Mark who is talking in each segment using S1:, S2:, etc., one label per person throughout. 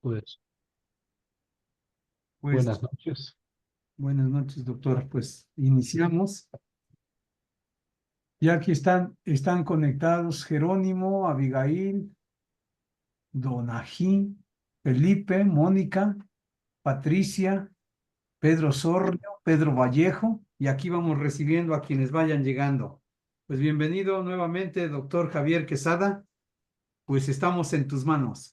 S1: Pues
S2: Pues
S1: buenas noches.
S2: buenas noches, doctor. Pues iniciamos. Ya aquí están conectados Jerónimo, Abigail, Donají, Felipe, Mónica, Patricia, Pedro Sorrio, Pedro Vallejo, y aquí vamos recibiendo a quienes vayan llegando. Pues bienvenido nuevamente, doctor Javier Quesada. Pues estamos en tus manos.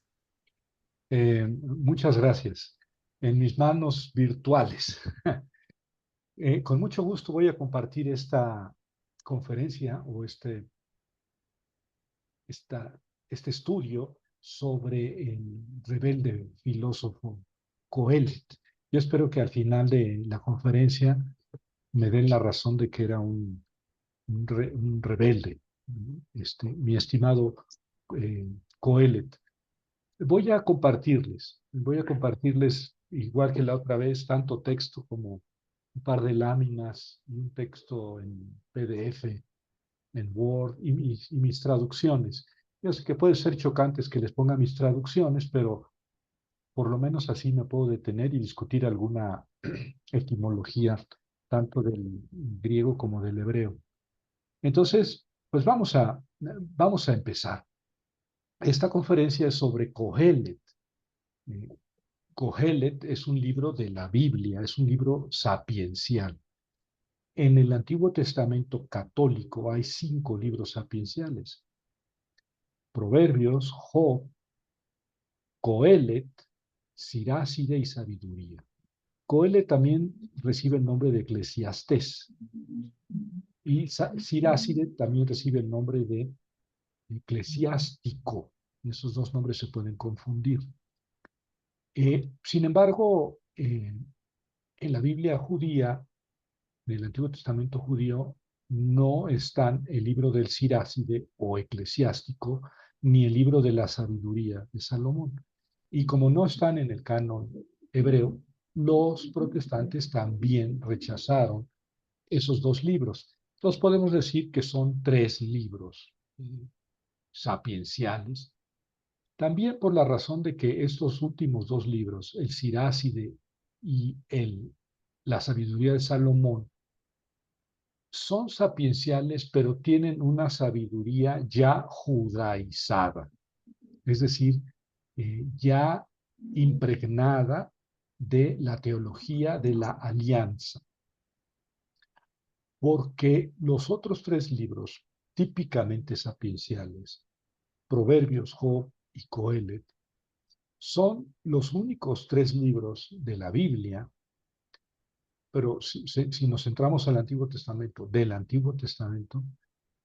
S1: Muchas gracias. En mis manos virtuales. Con mucho gusto voy a compartir esta conferencia o esta, este estudio sobre el rebelde filósofo Coelet. Yo espero que al final de la conferencia me den la razón de que era un rebelde, mi estimado Coelet. Voy a compartirles, igual que la otra vez, tanto texto como un par de láminas, un texto en PDF, en Word y mis traducciones. Yo sé que puede ser chocantes que les ponga mis traducciones, pero por lo menos así me puedo detener y discutir alguna etimología, tanto del griego como del hebreo. Entonces, pues vamos a empezar. Esta conferencia es sobre Cogelet. Cogelet es un libro de la Biblia, es un libro sapiencial. En el Antiguo Testamento católico hay 5 libros sapienciales: Proverbios, Job, Coelet, Siráside y Sabiduría. Coelet también recibe el nombre de Eclesiastés y Siráside también recibe el nombre de eclesiástico. Esos dos nombres se pueden confundir. Sin embargo, en la Biblia judía, del Antiguo Testamento judío, no están el libro del Siráside o eclesiástico, ni el libro de la sabiduría de Salomón. Y como no están en el canon hebreo, los protestantes también rechazaron esos dos libros. Entonces podemos decir que son 3 libros sapienciales, también por la razón de que estos últimos 2 libros, el Siráside y la sabiduría de Salomón, son sapienciales, pero tienen una sabiduría ya judaizada, es decir, ya impregnada de la teología de la alianza. Porque los otros 3 libros, típicamente sapienciales, Proverbios, Job y Coelet, son los únicos 3 libros de la Biblia, pero si nos centramos al Antiguo Testamento, del Antiguo Testamento,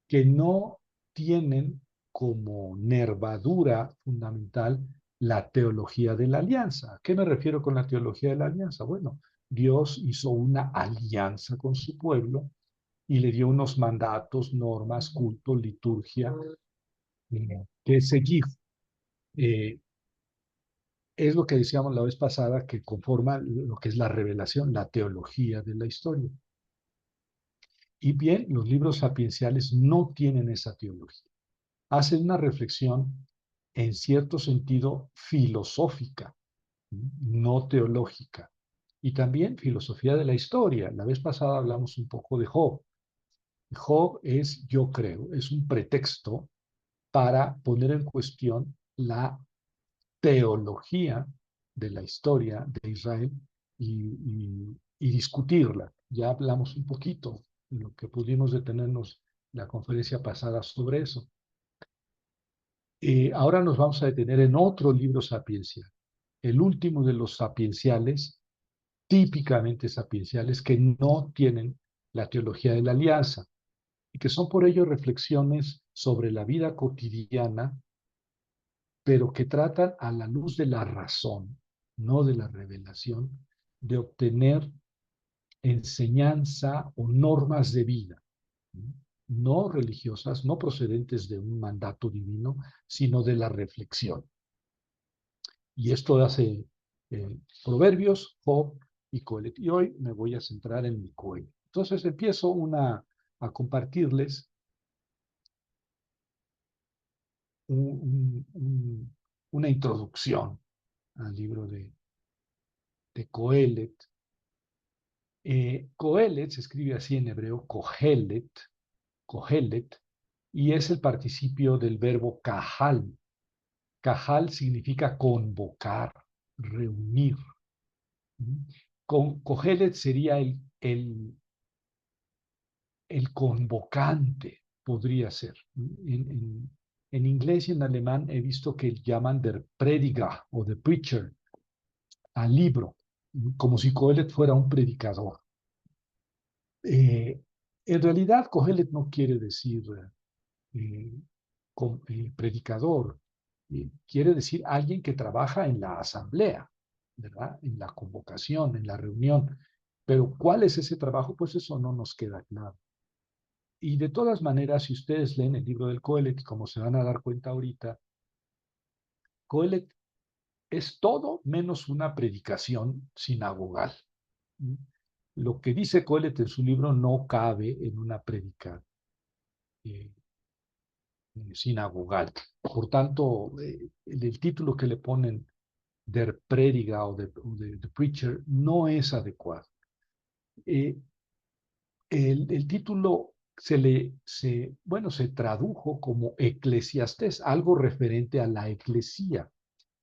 S1: que no tienen como nervadura fundamental la teología de la alianza. ¿A qué me refiero con la teología de la alianza? Bueno, Dios hizo una alianza con su pueblo y le dio unos mandatos, normas, culto, liturgia, que seguir. Eh, es lo que decíamos la vez pasada, que conforma lo que es la revelación, la teología de la historia. Y bien, los libros sapienciales no tienen esa teología. Hacen una reflexión en cierto sentido filosófica, no teológica. Y también filosofía de la historia. La vez pasada hablamos un poco de Job. Job es, yo creo, es un pretexto para poner en cuestión la teología de la historia de Israel y discutirla. Ya hablamos un poquito en lo que pudimos detenernos la conferencia pasada sobre eso. Ahora nos vamos a detener en otro libro sapiencial, el último de los sapienciales, típicamente sapienciales, que no tienen la teología de la alianza y que son por ello reflexiones sobre la vida cotidiana, pero que tratan a la luz de la razón, no de la revelación, de obtener enseñanza o normas de vida, no religiosas, no procedentes de un mandato divino, sino de la reflexión. Y esto hace Proverbios, Job y Coelet. Y hoy me voy a centrar en mi Coelet. Entonces empiezo a compartirles un, un, una introducción al libro de Coelet. Coelet se escribe así en hebreo, Kohelet, Kohelet, y es el participio del verbo kahal. Kahal significa convocar, reunir. Kohelet sería el convocante, podría ser. En inglés y en alemán he visto que llaman der Prediger o the preacher al libro, como si Kohelet fuera un predicador. En realidad, Kohelet no quiere decir eh, predicador, quiere decir alguien que trabaja en la asamblea, ¿verdad? En la convocación, en la reunión. Pero ¿cuál es ese trabajo? Pues eso no nos queda claro. Y de todas maneras, si ustedes leen el libro del Coelet, como se van a dar cuenta ahorita, Coelet es todo menos una predicación sinagogal. Lo que dice Coelet en su libro no cabe en una predica eh, sinagogal. Por tanto, el título que le ponen Der Prediger o de The Preacher no es adecuado. Eh, el título bueno, se tradujo como eclesiastés, algo referente a la eclesía,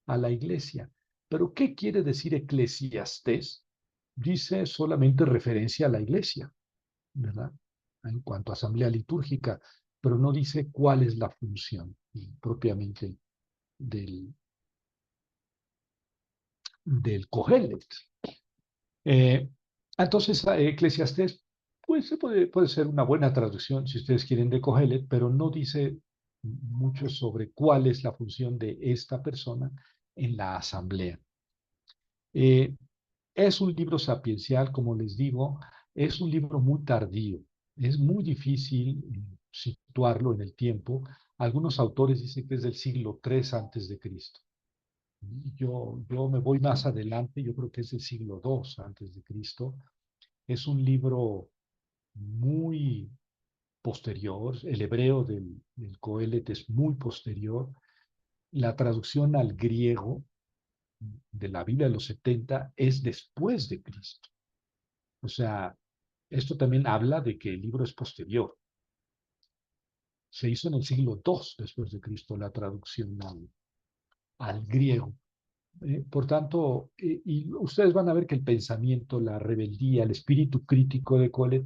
S1: a la iglesia. Pero ¿qué quiere decir eclesiastés? Dice solamente referencia a la iglesia, ¿verdad? En cuanto a asamblea litúrgica, pero no dice cuál es la función propiamente del, del Cogelet. Eh, entonces, Eclesiastés, pues puede ser una buena traducción si ustedes quieren de Cogelet, pero no dice mucho sobre cuál es la función de esta persona en la asamblea. Eh, es un libro sapiencial, como les digo, es un libro muy tardío, es muy difícil situarlo en el tiempo. Algunos autores dicen que es del siglo III antes de Cristo. Yo me voy más adelante, yo creo que es del siglo II antes de Cristo. Es un libro muy posterior, el hebreo del Coelet es muy posterior. La traducción al griego de la Biblia de los 70 es después de Cristo. O sea, esto también habla de que el libro es posterior. Se hizo en el siglo II después de Cristo la traducción al griego. Por tanto, y ustedes van a ver que el pensamiento, la rebeldía, el espíritu crítico de Colet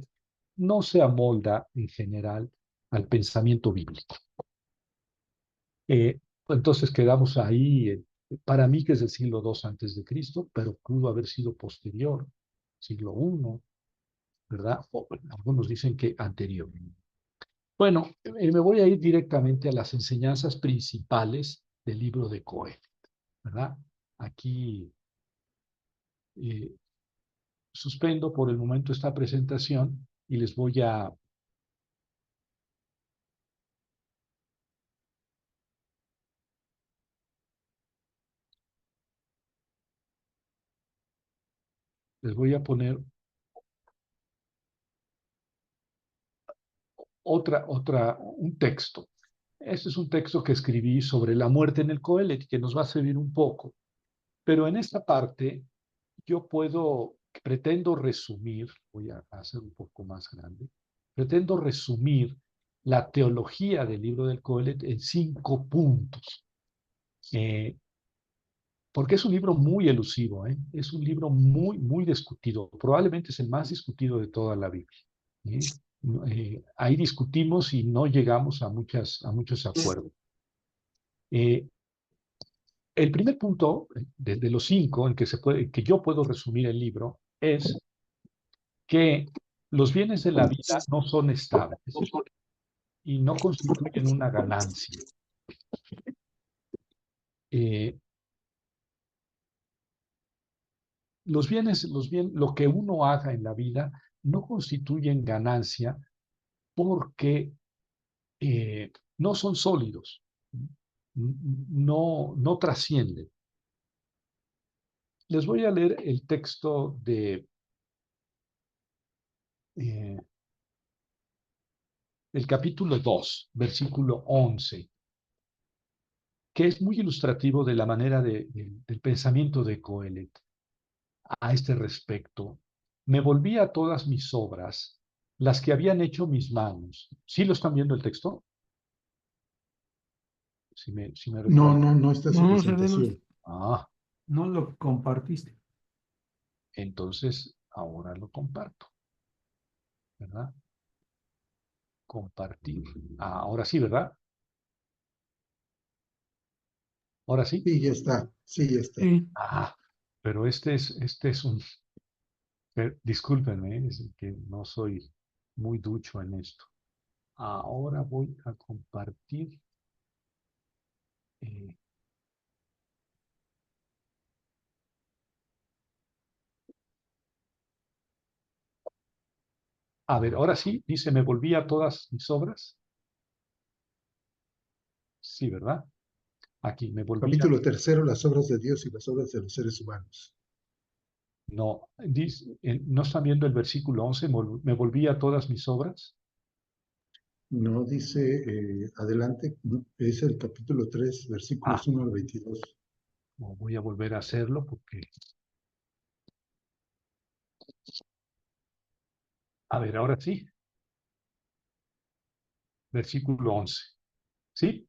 S1: no se amolda en general al pensamiento bíblico. Entonces quedamos ahí, para mí que es del siglo II antes de Cristo, pero pudo haber sido posterior, siglo I, ¿verdad? O, algunos dicen que anterior. Bueno, me voy a ir directamente a las enseñanzas principales del libro de Coelet, ¿verdad? Aquí eh, suspendo por el momento esta presentación y les voy a poner un texto. Este es un texto que escribí sobre la muerte en el Coelet, que nos va a servir un poco. Pero en esta parte yo pretendo resumir, voy a hacer un poco más grande, pretendo resumir la teología del libro del Coelet en 5 puntos. Porque es un libro muy elusivo, ¿eh? Es un libro muy, muy discutido. Probablemente es el más discutido de toda la Biblia. ¿Eh? Ahí discutimos y no llegamos a muchos acuerdos. El primer punto, de los 5 en que yo puedo resumir el libro, es que los bienes de la vida no son estables y no constituyen una ganancia. Eh, lo que uno haga en la vida no constituyen ganancia porque no son sólidos, no trascienden. Les voy a leer el texto eh, del capítulo 2, versículo 11. que es muy ilustrativo de la manera del pensamiento de Coelet a este respecto. Me volví a todas mis obras, las que habían hecho mis manos. ¿Sí lo están viendo el texto? Si me
S3: No,
S1: recuerdo.
S3: no está su
S4: No, no sabemos.
S3: presentación.
S1: Ah,
S2: No lo compartiste.
S1: entonces ahora lo comparto, ¿verdad? Compartir. Ah, ahora sí, ¿verdad? Ahora sí.
S3: Sí, ya está. Sí, ya está.
S4: Sí.
S1: Ah, pero este es un, discúlpenme, es que no soy muy ducho en esto. Ahora voy a compartir. eh, a ver, ahora sí, dice, me volví a todas mis obras. Sí, ¿verdad? Aquí, me volví a...
S3: Capítulo tercero, las obras de Dios y las obras de los seres humanos.
S1: No, dice, ¿no están viendo el versículo 11? Me volví a todas mis obras.
S3: No dice adelante, es el capítulo 3,
S1: Ah,
S3: versículos 1 al 22.
S1: no, voy a volver a hacerlo porque... A ver, ahora sí, versículo 11. ¿Sí?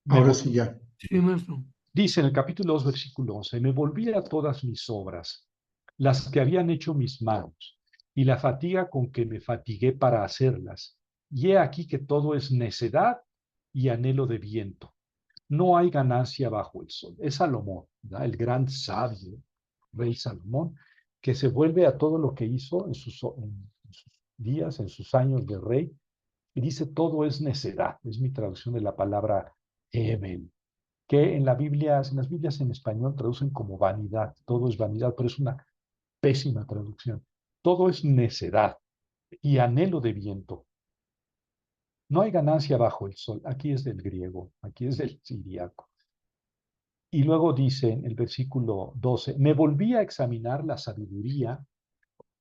S1: Me
S3: Ahora
S1: vol-
S3: sí ya.
S4: Sí, maestro.
S1: Dice en el capítulo 2, versículo 11, me volví a todas mis obras, las que habían hecho mis manos, y la fatiga con que me fatigué para hacerlas. Y he aquí que todo es necedad y anhelo de viento. No hay ganancia bajo el sol. Es Salomón, ¿verdad? El gran sabio, rey Salomón, que se vuelve a todo lo que hizo en sus días, en sus años de rey, y dice, todo es necedad. Es mi traducción de la palabra Hebel, que en las Biblias en español traducen como vanidad. Todo es vanidad, pero es una pésima traducción. Todo es necedad y anhelo de viento. No hay ganancia bajo el sol. Aquí es del griego, aquí es del siriaco. Y luego dice en el versículo 12, me volví a examinar la sabiduría,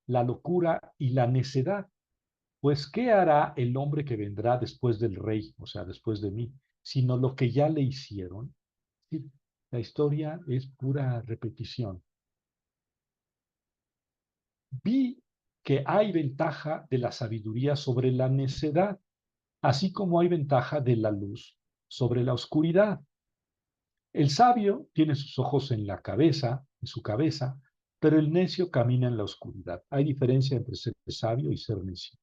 S1: la locura y la necedad. Pues, ¿qué hará el hombre que vendrá después del rey, o sea, después de mí, sino lo que ya le hicieron? Sí, la historia es pura repetición. Vi que hay ventaja de la sabiduría sobre la necedad, así como hay ventaja de la luz sobre la oscuridad. El sabio tiene sus ojos en la cabeza, en su cabeza, pero el necio camina en la oscuridad. Hay diferencia entre ser sabio y ser necio.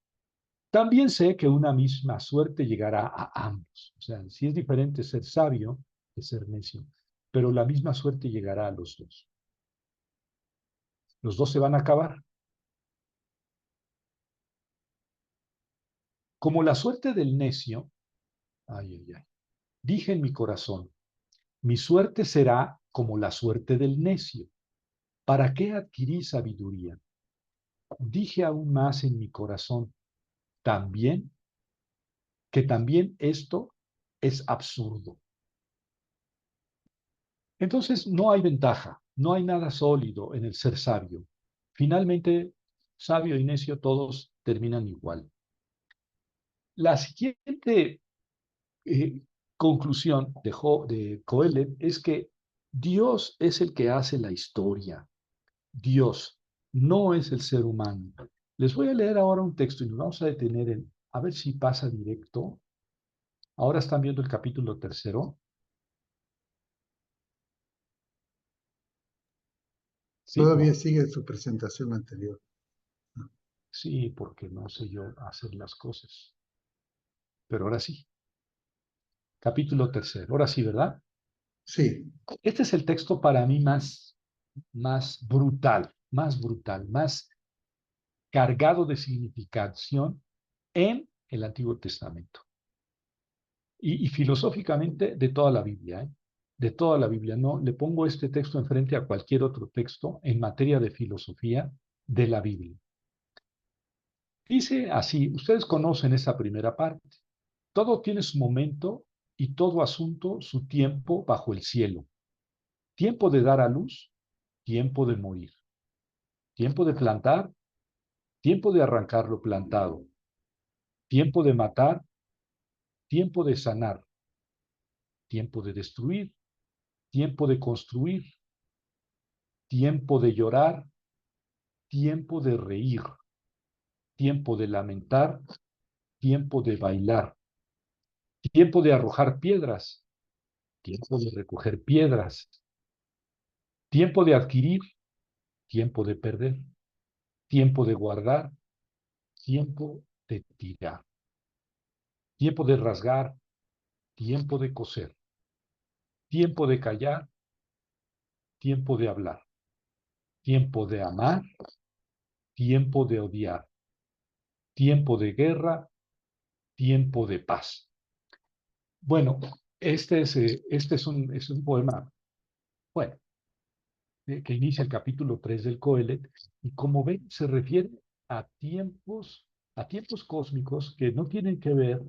S1: También sé que una misma suerte llegará a ambos. O sea, sí es diferente ser sabio que ser necio, pero la misma suerte llegará a los dos. Los dos se van a acabar. Como la suerte del necio, ay, ay, ay, dije en mi corazón, mi suerte será como la suerte del necio. ¿Para qué adquirí sabiduría? Dije aún más en mi corazón, también, que también esto es absurdo. Entonces, no hay ventaja, no hay nada sólido en el ser sabio. Finalmente, sabio y necio todos terminan igual. La siguiente eh, conclusión de Coelet es que Dios es el que hace la historia. Dios no es el ser humano. Les voy a leer ahora un texto y nos vamos a detener en, a ver si pasa directo. Ahora están viendo el capítulo tercero. Sí,
S3: Todavía
S1: no,
S3: sigue su presentación anterior.
S1: sí, porque no sé yo hacer las cosas. Pero ahora sí. Capítulo tercero. Ahora sí, ¿verdad?
S3: Sí,
S1: Este es el texto para mí más brutal, más cargado de significación en el Antiguo Testamento. Y filosóficamente de toda la Biblia, ¿eh? De toda la Biblia. No le pongo este texto enfrente a cualquier otro texto en materia de filosofía de la Biblia. Dice así, ustedes conocen esa primera parte. Todo tiene su momento y todo asunto su tiempo bajo el cielo. Tiempo de dar a luz, tiempo de morir. Tiempo de plantar, tiempo de arrancar lo plantado. Tiempo de matar, tiempo de sanar. tiempo de destruir, tiempo de construir, tiempo de llorar, tiempo de reír, tiempo de lamentar, tiempo de bailar, tiempo de arrojar piedras, tiempo de recoger piedras, tiempo de adquirir, tiempo de perder, tiempo de guardar, tiempo de tirar, tiempo de rasgar, tiempo de coser, tiempo de callar, tiempo de hablar, tiempo de amar, tiempo de odiar, tiempo de guerra, tiempo de paz. Bueno, este es un poema, bueno, que inicia el capítulo 3 del Coelet, y como ven, se refiere a tiempos cósmicos que no tienen que ver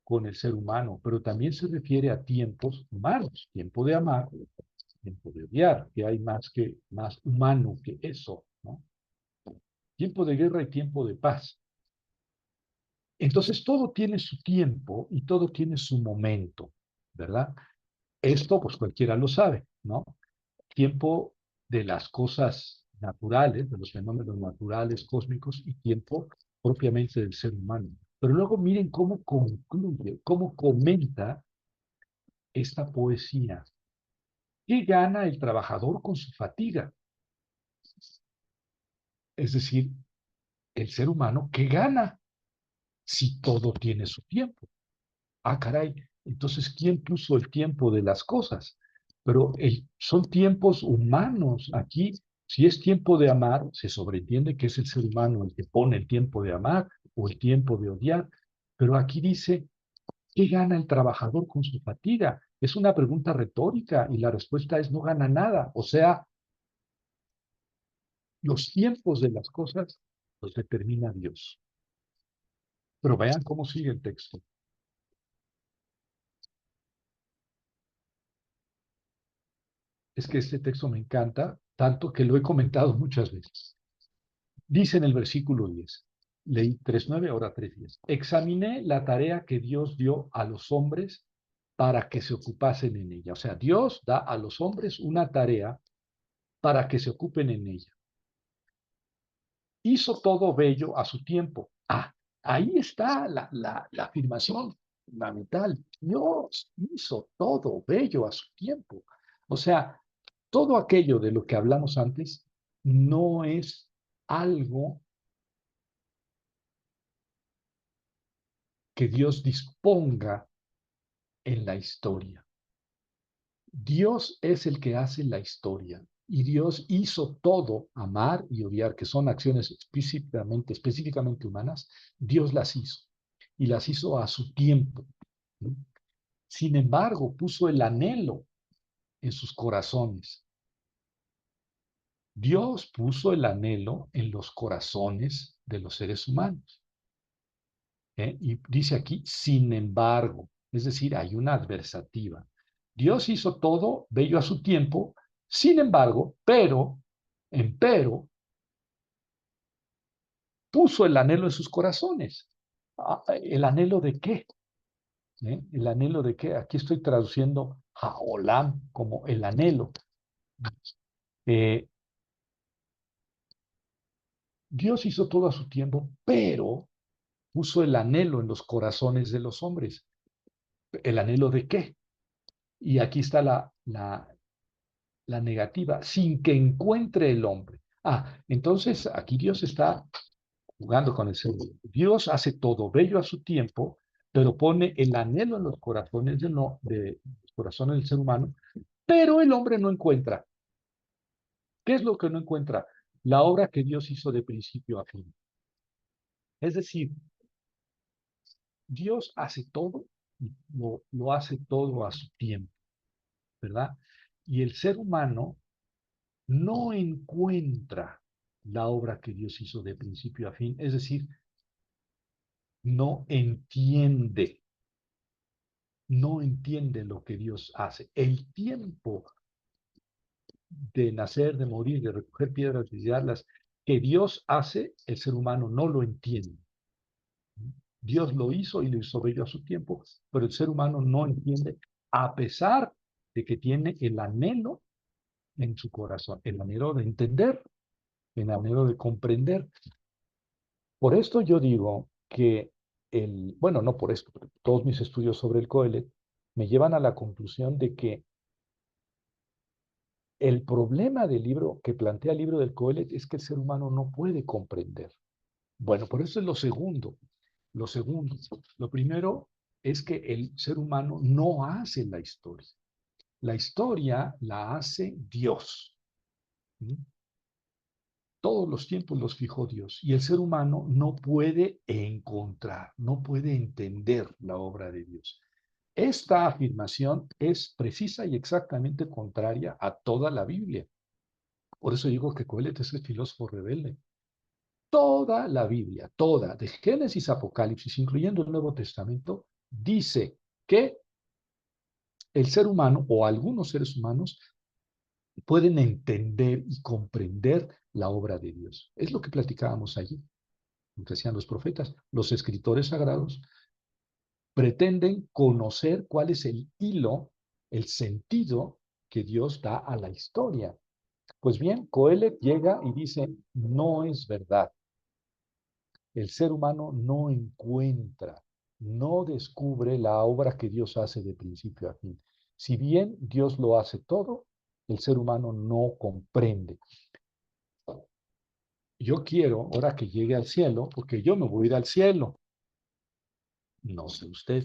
S1: con el ser humano, pero también se refiere a tiempos humanos, tiempo de amar, tiempo de odiar, que hay más humano que eso, ¿no? Tiempo de guerra y tiempo de paz. Entonces todo tiene su tiempo y todo tiene su momento, ¿verdad? Esto pues cualquiera lo sabe, ¿no? Tiempo de las cosas naturales, de los fenómenos naturales, cósmicos, y tiempo propiamente del ser humano. Pero luego miren cómo concluye, cómo comenta esta poesía. ¿Qué gana el trabajador con su fatiga? Es decir, el ser humano, ¿qué gana si todo tiene su tiempo? Ah, caray, entonces, ¿quién puso el tiempo de las cosas? Pero son tiempos humanos. Aquí, si es tiempo de amar, se sobreentiende que es el ser humano el que pone el tiempo de amar o el tiempo de odiar. Pero aquí dice, ¿qué gana el trabajador con su fatiga? Es una pregunta retórica y la respuesta es no gana nada. O sea, los tiempos de las cosas los determina Dios. Pero vean cómo sigue el texto. Es que este texto me encanta, tanto que lo he comentado muchas veces. Dice en el versículo 10, leí 3:9, ahora 3:10. Examiné la tarea que Dios dio a los hombres para que se ocupasen en ella. O sea, Dios da a los hombres una tarea para que se ocupen en ella. Hizo todo bello a su tiempo. Ah, ahí está la afirmación fundamental. Dios hizo todo bello a su tiempo. O sea, todo aquello de lo que hablamos antes no es algo que Dios disponga en la historia. Dios es el que hace la historia y Dios hizo todo, amar y odiar, que son acciones específicamente humanas, Dios las hizo y las hizo a su tiempo. Sin embargo, puso el anhelo en sus corazones. Dios puso el anhelo en los corazones de los seres humanos. Y dice aquí, sin embargo, es decir, hay una adversativa. Dios hizo todo bello a su tiempo, sin embargo, pero, puso el anhelo en sus corazones. ¿El anhelo de qué? ¿El anhelo de qué? Aquí estoy traduciendo Haolam como el anhelo. Eh, Dios hizo todo a su tiempo, pero puso el anhelo en los corazones de los hombres. ¿El anhelo de qué? Y aquí está la negativa, sin que encuentre el hombre. Entonces aquí Dios está jugando con el ser humano. Dios hace todo bello a su tiempo, pero pone el anhelo en los corazones los corazones del ser humano, pero el hombre no encuentra. ¿Qué es lo que no encuentra? La obra que Dios hizo de principio a fin. Es decir, Dios hace todo y lo hace todo a su tiempo, ¿verdad? Y el ser humano no encuentra la obra que Dios hizo de principio a fin, es decir, no entiende, no entiende lo que Dios hace. El tiempo de nacer, de morir, de recoger piedras, de tirarlas, que Dios hace, el ser humano no lo entiende. Dios lo hizo y lo hizo bello a su tiempo, pero el ser humano no entiende a pesar de que tiene el anhelo en su corazón, el anhelo de entender, el anhelo de comprender. Por esto yo digo que bueno, no por esto, pero todos mis estudios sobre el Coelet me llevan a la conclusión de que el problema del libro que plantea el libro del Coelet es que el ser humano no puede comprender. Bueno, por eso es lo segundo. Lo segundo, lo primero es que el ser humano no hace la historia. La historia la hace Dios. ¿Sí? Todos los tiempos los fijó Dios y el ser humano no puede encontrar, no puede entender la obra de Dios. Esta afirmación es precisa y exactamente contraria a toda la Biblia. Por eso digo que Coelet es el filósofo rebelde. Toda la Biblia, toda, de Génesis a Apocalipsis, incluyendo el Nuevo Testamento, dice que el ser humano o algunos seres humanos pueden entender y comprender la obra de Dios. Es lo que platicábamos allí, lo que hacían los profetas. Los escritores sagrados pretenden conocer cuál es el hilo, el sentido que Dios da a la historia. Pues bien, Coelet llega y dice, no es verdad. El ser humano no encuentra, no descubre la obra que Dios hace de principio a fin. Si bien Dios lo hace todo, el ser humano no comprende. Yo quiero, ahora que llegue al cielo, porque yo me voy a ir al cielo, no sé usted,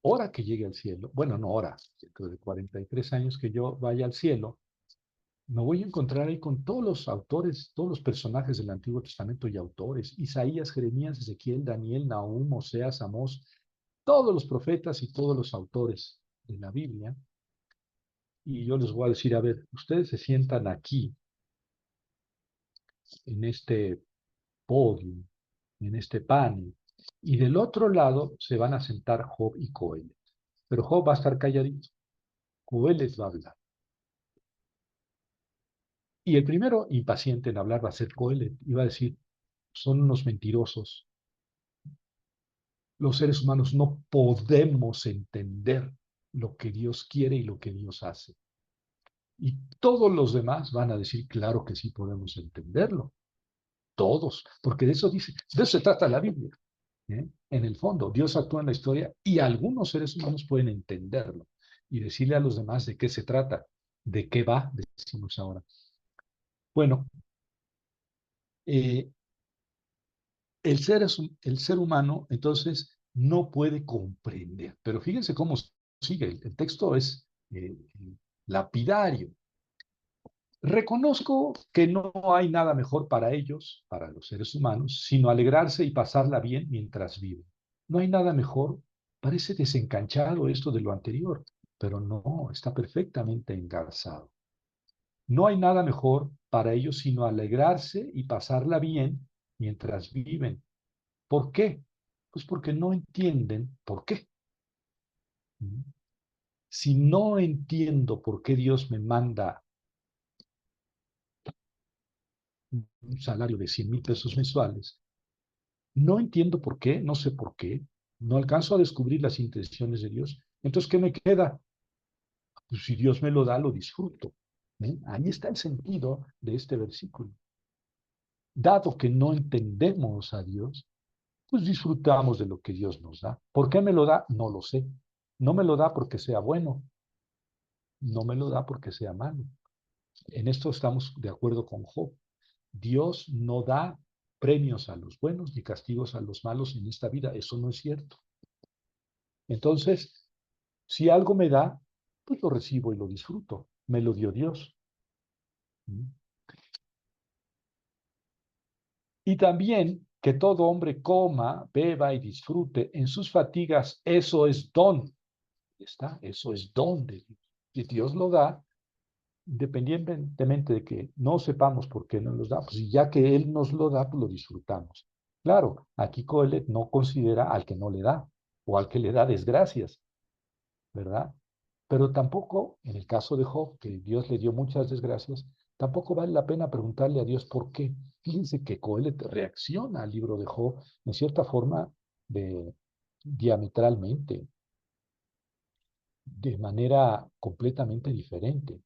S1: ahora que llegue al cielo, bueno, no ahora, dentro de 43 años que yo vaya al cielo, me voy a encontrar ahí con todos los autores, todos los personajes del Antiguo Testamento y autores, Isaías, Jeremías, Ezequiel, Daniel, Nahum, Oseas, Amós, todos los profetas y todos los autores de la Biblia, y yo les voy a decir, a ver, ustedes se sientan aquí, en este podio, en este panel, y del otro lado se van a sentar Job y Coelet. Pero Job va a estar calladito, Coelet va a hablar. Y el primero impaciente en hablar va a ser Coelet, y va a decir, son unos mentirosos. Los seres humanos no podemos entender lo que Dios quiere y lo que Dios hace. Y todos los demás van a decir, claro que sí podemos entenderlo. Todos, porque de eso dice, de eso se trata la Biblia. En el fondo, Dios actúa en la historia y algunos seres humanos pueden entenderlo y decirle a los demás de qué se trata, de qué va, decimos ahora. Bueno, eh, el ser humano entonces no puede comprender, pero fíjense cómo sigue, el texto es lapidario. Reconozco que no hay nada mejor para ellos, para los seres humanos, sino alegrarse y pasarla bien mientras viven. No hay nada mejor. Parece desencanchado esto de lo anterior, pero no, está perfectamente engarzado. No hay nada mejor para ellos sino alegrarse y pasarla bien mientras viven. ¿Por qué? Pues porque no entienden por qué. Si no entiendo por qué Dios me manda un salario de 100,000 pesos mensuales, no entiendo por qué, no sé por qué, no alcanzo a descubrir las intenciones de Dios. Entonces, ¿qué me queda? Pues si Dios me lo da, lo disfruto. Ahí está el sentido de este versículo. Dado que no entendemos a Dios, pues disfrutamos de lo que Dios nos da. ¿Por qué me lo da? No lo sé. No me lo da porque sea bueno, no me lo da porque sea malo. En esto estamos de acuerdo con Job. Dios no da premios a los buenos ni castigos a los malos en esta vida. Eso no es cierto. Entonces, si algo me da, pues lo recibo y lo disfruto. Me lo dio Dios. Y también que todo hombre coma, beba y disfrute en sus fatigas, eso es don. ¿Está? Eso es don de Dios. Y Dios lo da, independientemente de que no sepamos por qué nos lo da, pues ya que Él nos lo da, pues lo disfrutamos. Claro, aquí Coelet no considera al que no le da, o al que le da desgracias, ¿verdad? Pero tampoco, en el caso de Job, que Dios le dio muchas desgracias, tampoco vale la pena preguntarle a Dios por qué. Fíjense que Coelet reacciona al libro de Job en cierta forma diametralmente. de manera completamente diferente.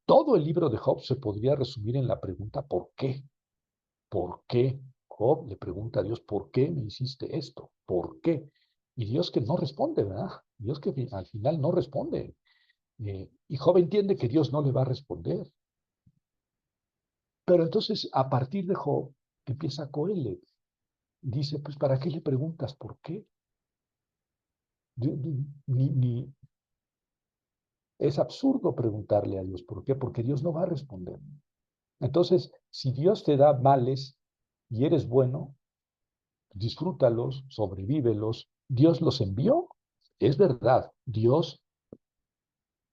S1: Todo el libro de Job se podría resumir en la pregunta ¿por qué? ¿Por qué? Job le pregunta a Dios, ¿por qué me hiciste esto? ¿Por qué? Y Dios que no responde, ¿verdad? Dios que al final no responde. Y Job entiende que Dios no le va a responder. Pero entonces, a partir de Job, empieza Coelet. Dice, pues, ¿para qué le preguntas por qué? Ni, es absurdo preguntarle a Dios por qué, porque Dios no va a responder. Entonces, si Dios te da males y eres bueno, disfrútalos, sobrevívelos. Dios los envió. Es verdad, Dios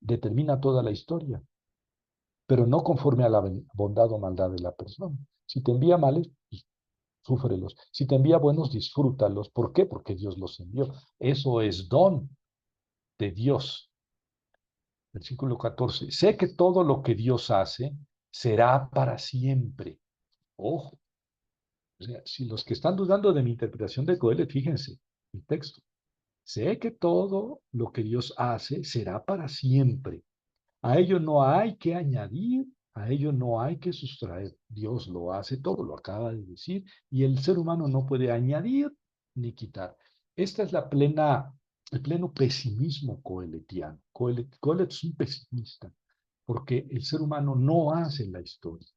S1: determina toda la historia, pero no conforme a la bondad o maldad de la persona. Si te envía males, pues, súfrelos. Si te envía buenos, disfrútalos. ¿Por qué? Porque Dios los envió. Eso es don de Dios. Versículo 14. Sé que todo lo que Dios hace será para siempre. Ojo. O sea, si los que están dudando de mi interpretación de Coelet, fíjense, el texto. Sé que todo lo que Dios hace será para siempre. A ello no hay que añadir, a ello no hay que sustraer. Dios lo hace todo, lo acaba de decir, y el ser humano no puede añadir ni quitar. Esta es el pleno pesimismo coeletiano. Coelet es un pesimista, porque el ser humano no hace la historia.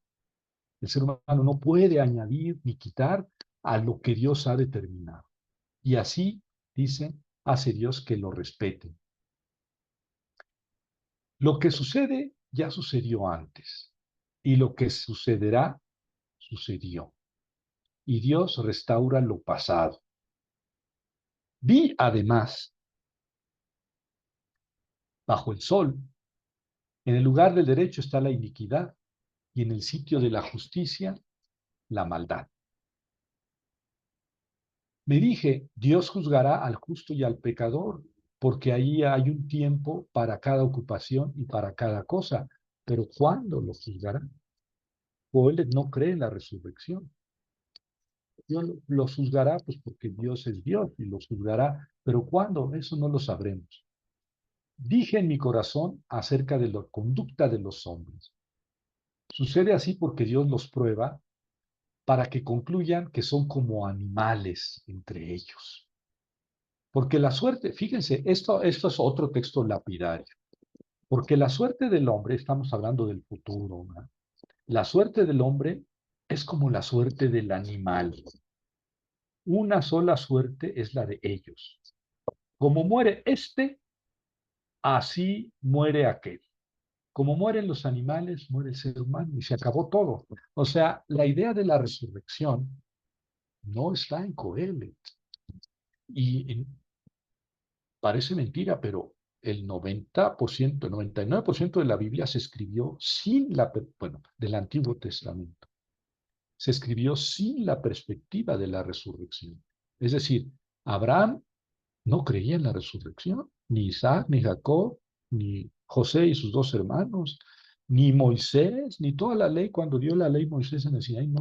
S1: El ser humano no puede añadir ni quitar a lo que Dios ha determinado. Y así, dice, hace Dios que lo respeten. Lo que sucede ya sucedió antes y lo que sucederá sucedió. Y Dios restaura lo pasado. Vi además, bajo el sol, en el lugar del derecho está la iniquidad y en el sitio de la justicia la maldad. Me dije, Dios juzgará al justo y al pecador, porque ahí hay un tiempo para cada ocupación y para cada cosa. Pero ¿cuándo lo juzgará? Joel no cree en la resurrección. Dios lo juzgará, pues porque Dios es Dios y lo juzgará, pero ¿cuándo? Eso no lo sabremos. Dije en mi corazón acerca de la conducta de los hombres. Sucede así porque Dios los prueba para que concluyan que son como animales entre ellos. Porque la suerte, fíjense, esto es otro texto lapidario, porque la suerte del hombre, estamos hablando del futuro, ¿no? La suerte del hombre es como la suerte del animal. Una sola suerte es la de ellos. Como muere este, así muere aquel. Como mueren los animales, muere el ser humano y se acabó todo. O sea, la idea de la resurrección no está en Coelet. Y parece mentira, pero el 90%, el 99% de la Biblia se escribió sin bueno, del Antiguo Testamento. Se escribió sin la perspectiva de la resurrección. Es decir, Abraham no creía en la resurrección, ni Isaac, ni Jacob, ni José y sus dos hermanos, ni Moisés, ni toda la ley, cuando dio la ley Moisés en el Sinaí,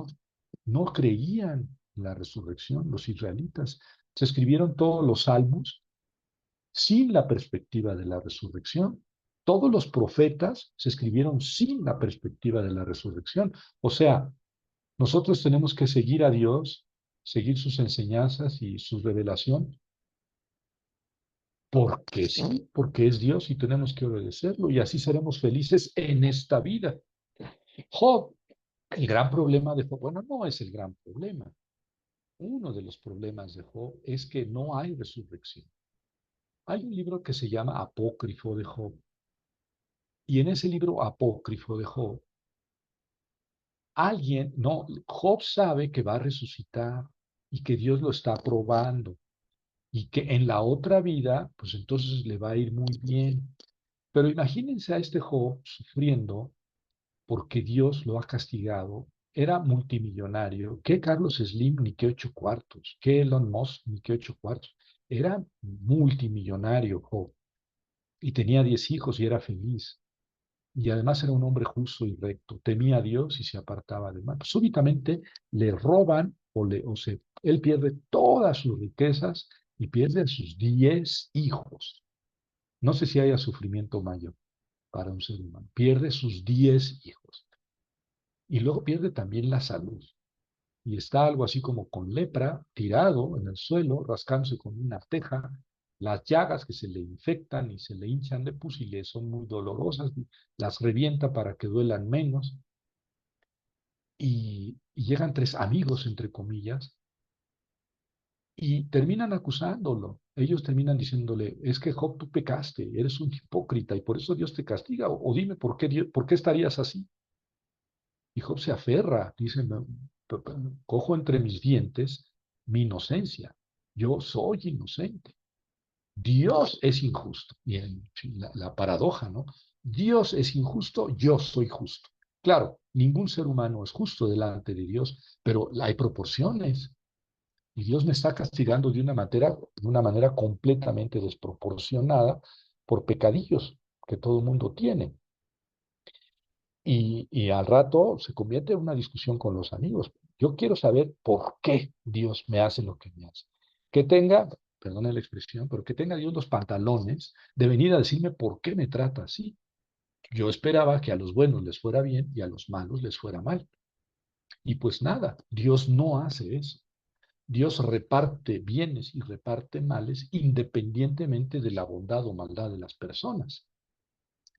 S1: no creían en la resurrección, los israelitas. Se escribieron todos los salmos sin la perspectiva de la resurrección. Todos los profetas se escribieron sin la perspectiva de la resurrección. O sea, nosotros tenemos que seguir a Dios, seguir sus enseñanzas y su revelación, porque sí, porque es Dios y tenemos que obedecerlo y así seremos felices en esta vida. Job, el gran problema de Job, bueno, no es el gran problema. Uno de los problemas de Job es que no hay resurrección. Hay un libro que se llama Apócrifo de Job y en ese libro apócrifo de Job, Job sabe que va a resucitar y que Dios lo está probando y que en la otra vida, pues entonces le va a ir muy bien. Pero imagínense a este Job sufriendo porque Dios lo ha castigado. Era multimillonario. ¿Qué Carlos Slim ni qué 8 cuartos? ¿Qué Elon Musk ni qué 8 cuartos? Era multimillonario Job y tenía 10 hijos y era feliz. Y además era un hombre justo y recto. Temía a Dios y se apartaba del mal. Súbitamente le roban él pierde todas sus riquezas y pierde a sus 10 hijos. No sé si haya sufrimiento mayor para un ser humano. Pierde sus 10 hijos y luego pierde también la salud. Y está algo así como con lepra, tirado en el suelo, rascándose con una teja. Las llagas que se le infectan y se le hinchan de pus y le son muy dolorosas, las revienta para que duelan menos. Y llegan tres amigos, entre comillas, y terminan acusándolo. Ellos terminan diciéndole, es que Job, tú pecaste, eres un hipócrita y por eso Dios te castiga. O dime, ¿por qué estarías así? Y Job se aferra, dice, cojo entre mis dientes mi inocencia. Yo soy inocente. Dios es injusto. Y la paradoja, ¿no? Dios es injusto, yo soy justo. Claro, ningún ser humano es justo delante de Dios, pero hay proporciones. Y Dios me está castigando de una manera completamente desproporcionada por pecadillos que todo el mundo tiene. Y al rato se convierte en una discusión con los amigos. Yo quiero saber por qué Dios me hace lo que me hace. Que tenga, perdone la expresión, pero que tenga Dios los pantalones de venir a decirme por qué me trata así. Yo esperaba que a los buenos les fuera bien y a los malos les fuera mal. Y pues nada, Dios no hace eso. Dios reparte bienes y reparte males independientemente de la bondad o maldad de las personas.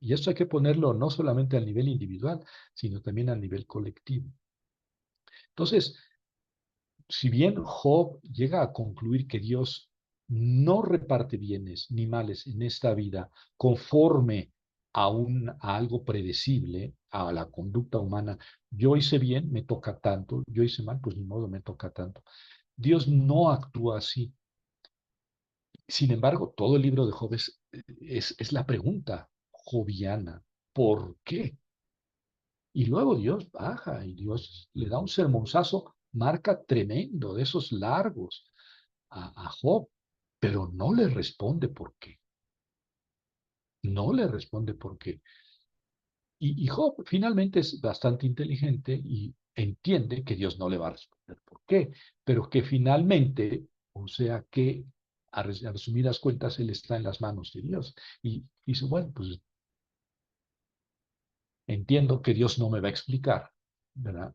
S1: Y esto hay que ponerlo no solamente a nivel individual, sino también a nivel colectivo. Entonces, si bien Job llega a concluir que Dios no reparte bienes ni males en esta vida conforme a algo predecible, a la conducta humana, yo hice bien, me toca tanto, yo hice mal, pues ni modo, me toca tanto. Dios no actúa así. Sin embargo, todo el libro de Job es la pregunta joviana, ¿por qué? Y luego Dios baja y Dios le da un sermonzazo, marca tremendo, de esos largos a Job, pero no le responde por qué. No le responde por qué. Y Job finalmente es bastante inteligente y entiende que Dios no le va a responder por qué, pero que finalmente, o sea que a resumidas cuentas, él está en las manos de Dios. Y dice, bueno, pues entiendo que Dios no me va a explicar, ¿verdad?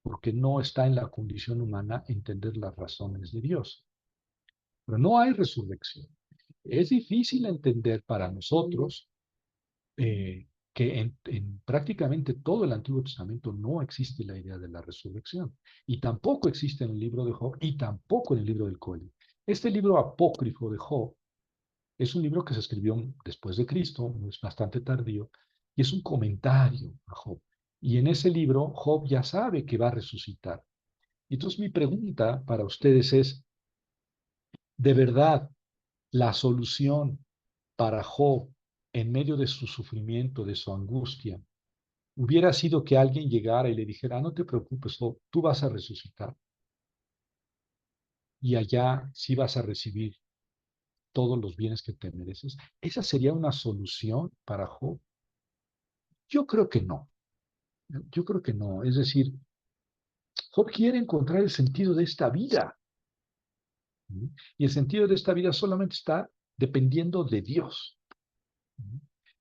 S1: Porque no está en la condición humana entender las razones de Dios. Pero no hay resurrección. Es difícil entender para nosotros que en prácticamente todo el Antiguo Testamento no existe la idea de la resurrección. Y tampoco existe en el libro de Job y tampoco en el libro del Coelho. Este libro apócrifo de Job es un libro que se escribió después de Cristo, es bastante tardío, y es un comentario a Job. Y en ese libro Job ya sabe que va a resucitar. Entonces mi pregunta para ustedes es, ¿de verdad la solución para Job en medio de su sufrimiento, de su angustia, hubiera sido que alguien llegara y le dijera, no te preocupes, Job, tú vas a resucitar y allá sí vas a recibir todos los bienes que te mereces? ¿Esa sería una solución para Job? Yo creo que no. Yo creo que no. Es decir, Job quiere encontrar el sentido de esta vida. Y el sentido de esta vida solamente está dependiendo de Dios.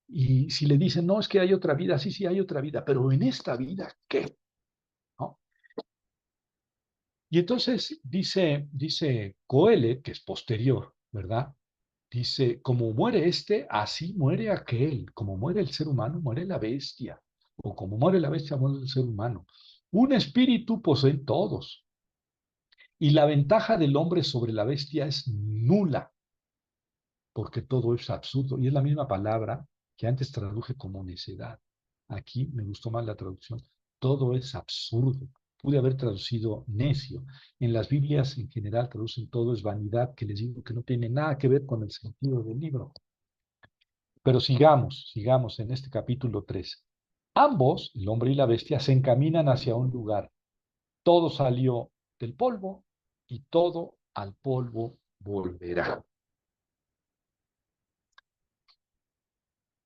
S1: Y si le dicen, no, es que hay otra vida, sí, sí, hay otra vida, pero en esta vida, ¿qué? ¿No? Y entonces dice Coelet, que es posterior, ¿verdad? Dice, como muere este, así muere aquel. Como muere el ser humano, muere la bestia. O como muere la bestia, muere el ser humano. Un espíritu poseen todos. Y la ventaja del hombre sobre la bestia es nula, porque todo es absurdo. Y es la misma palabra que antes traduje como necedad. Aquí me gustó más la traducción. Todo es absurdo. Pude haber traducido necio. En las Biblias en general traducen todo es vanidad, que les digo que no tiene nada que ver con el sentido del libro. Pero sigamos en este capítulo 3. Ambos, el hombre y la bestia, se encaminan hacia un lugar. Todo salió del polvo y todo al polvo volverá.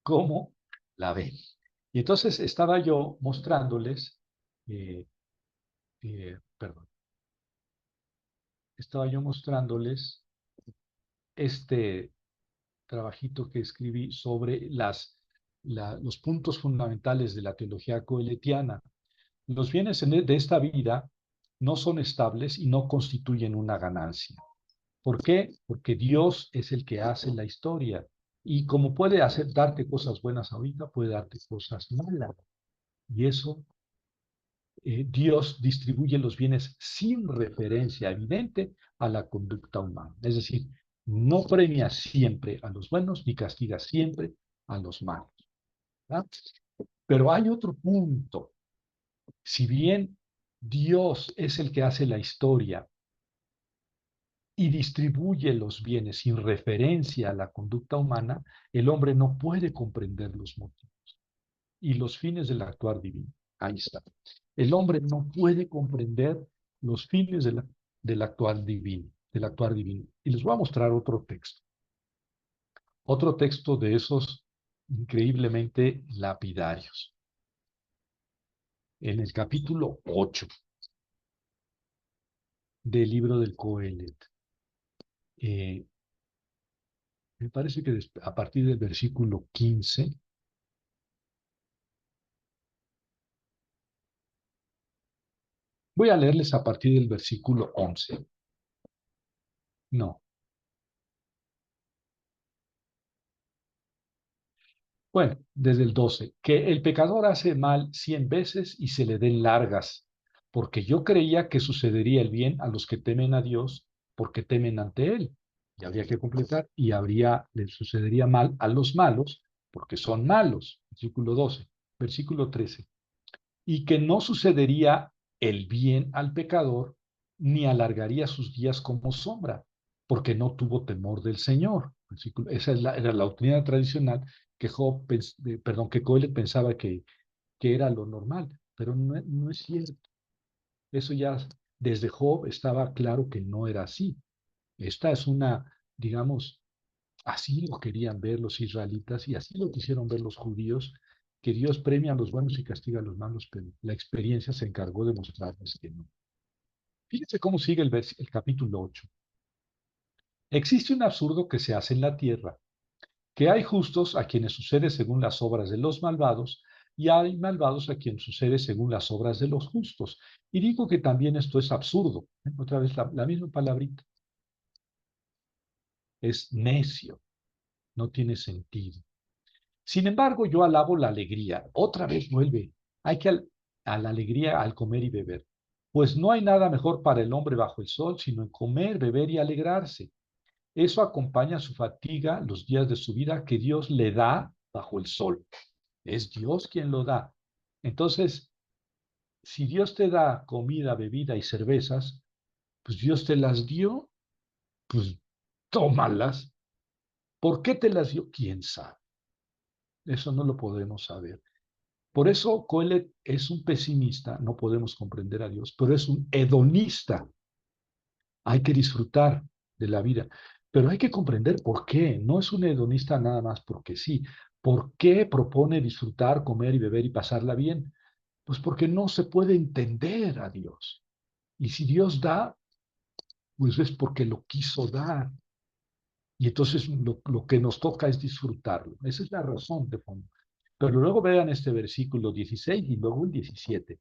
S1: ¿Cómo la ven? Y entonces estaba yo mostrándoles, eh, perdón, estaba yo mostrándoles este trabajito que escribí sobre los puntos fundamentales de la teología coeletiana. Los bienes de esta vida no son estables y no constituyen una ganancia. ¿Por qué? Porque Dios es el que hace la historia. Y como puede darte cosas buenas ahorita, puede darte cosas malas. Y eso, Dios distribuye los bienes sin referencia evidente a la conducta humana. Es decir, no premia siempre a los buenos ni castiga siempre a los malos, ¿verdad? Pero hay otro punto. Si bien Dios es el que hace la historia y distribuye los bienes sin referencia a la conducta humana, el hombre no puede comprender los motivos y los fines del actuar divino. Ahí está. El hombre no puede comprender los fines del actuar divino, del actuar divino. Y les voy a mostrar otro texto de esos increíblemente lapidarios. En el capítulo 8 del libro del Coelet. Me parece que a partir del versículo 15, voy a leerles a partir del versículo 11. No. Bueno, desde el 12. Que el pecador hace mal 100 veces y se le den largas, porque yo creía que sucedería el bien a los que temen a Dios, porque temen ante Él. Y habría que completar, y le sucedería mal a los malos, porque son malos. Versículo 12. Versículo 13. Y que no sucedería el bien al pecador, ni alargaría sus días como sombra, porque no tuvo temor del Señor. Esa era la doctrina tradicional que que Coelet pensaba que era lo normal, pero no es cierto. Eso ya desde Job estaba claro que no era así. Esta es digamos, así lo querían ver los israelitas y así lo quisieron ver los judíos, que Dios premia a los buenos y castiga a los malos, pero la experiencia se encargó de mostrarles que no. Fíjense cómo sigue el capítulo 8. Existe un absurdo que se hace en la tierra, que hay justos a quienes sucede según las obras de los malvados, y hay malvados a quienes sucede según las obras de los justos. Y digo que también esto es absurdo. Otra vez la misma palabrita. Es necio, no tiene sentido. Sin embargo, yo alabo la alegría. Otra vez vuelve. Hay que a la alegría al comer y beber. Pues no hay nada mejor para el hombre bajo el sol, sino en comer, beber y alegrarse. Eso acompaña su fatiga los días de su vida que Dios le da bajo el sol. Es Dios quien lo da. Entonces, si Dios te da comida, bebida y cervezas, pues Dios te las dio, pues tómalas. ¿Por qué te las dio? ¿Quién sabe? Eso no lo podemos saber. Por eso Coelet es un pesimista, no podemos comprender a Dios, pero es un hedonista. Hay que disfrutar de la vida, pero hay que comprender por qué. No es un hedonista nada más porque sí. ¿Por qué propone disfrutar, comer y beber y pasarla bien? Pues porque no se puede entender a Dios. Y si Dios da, pues es porque lo quiso dar. Y entonces lo que nos toca es disfrutarlo. Esa es la razón de fondo. Pero luego vean este versículo 16 y luego el 17.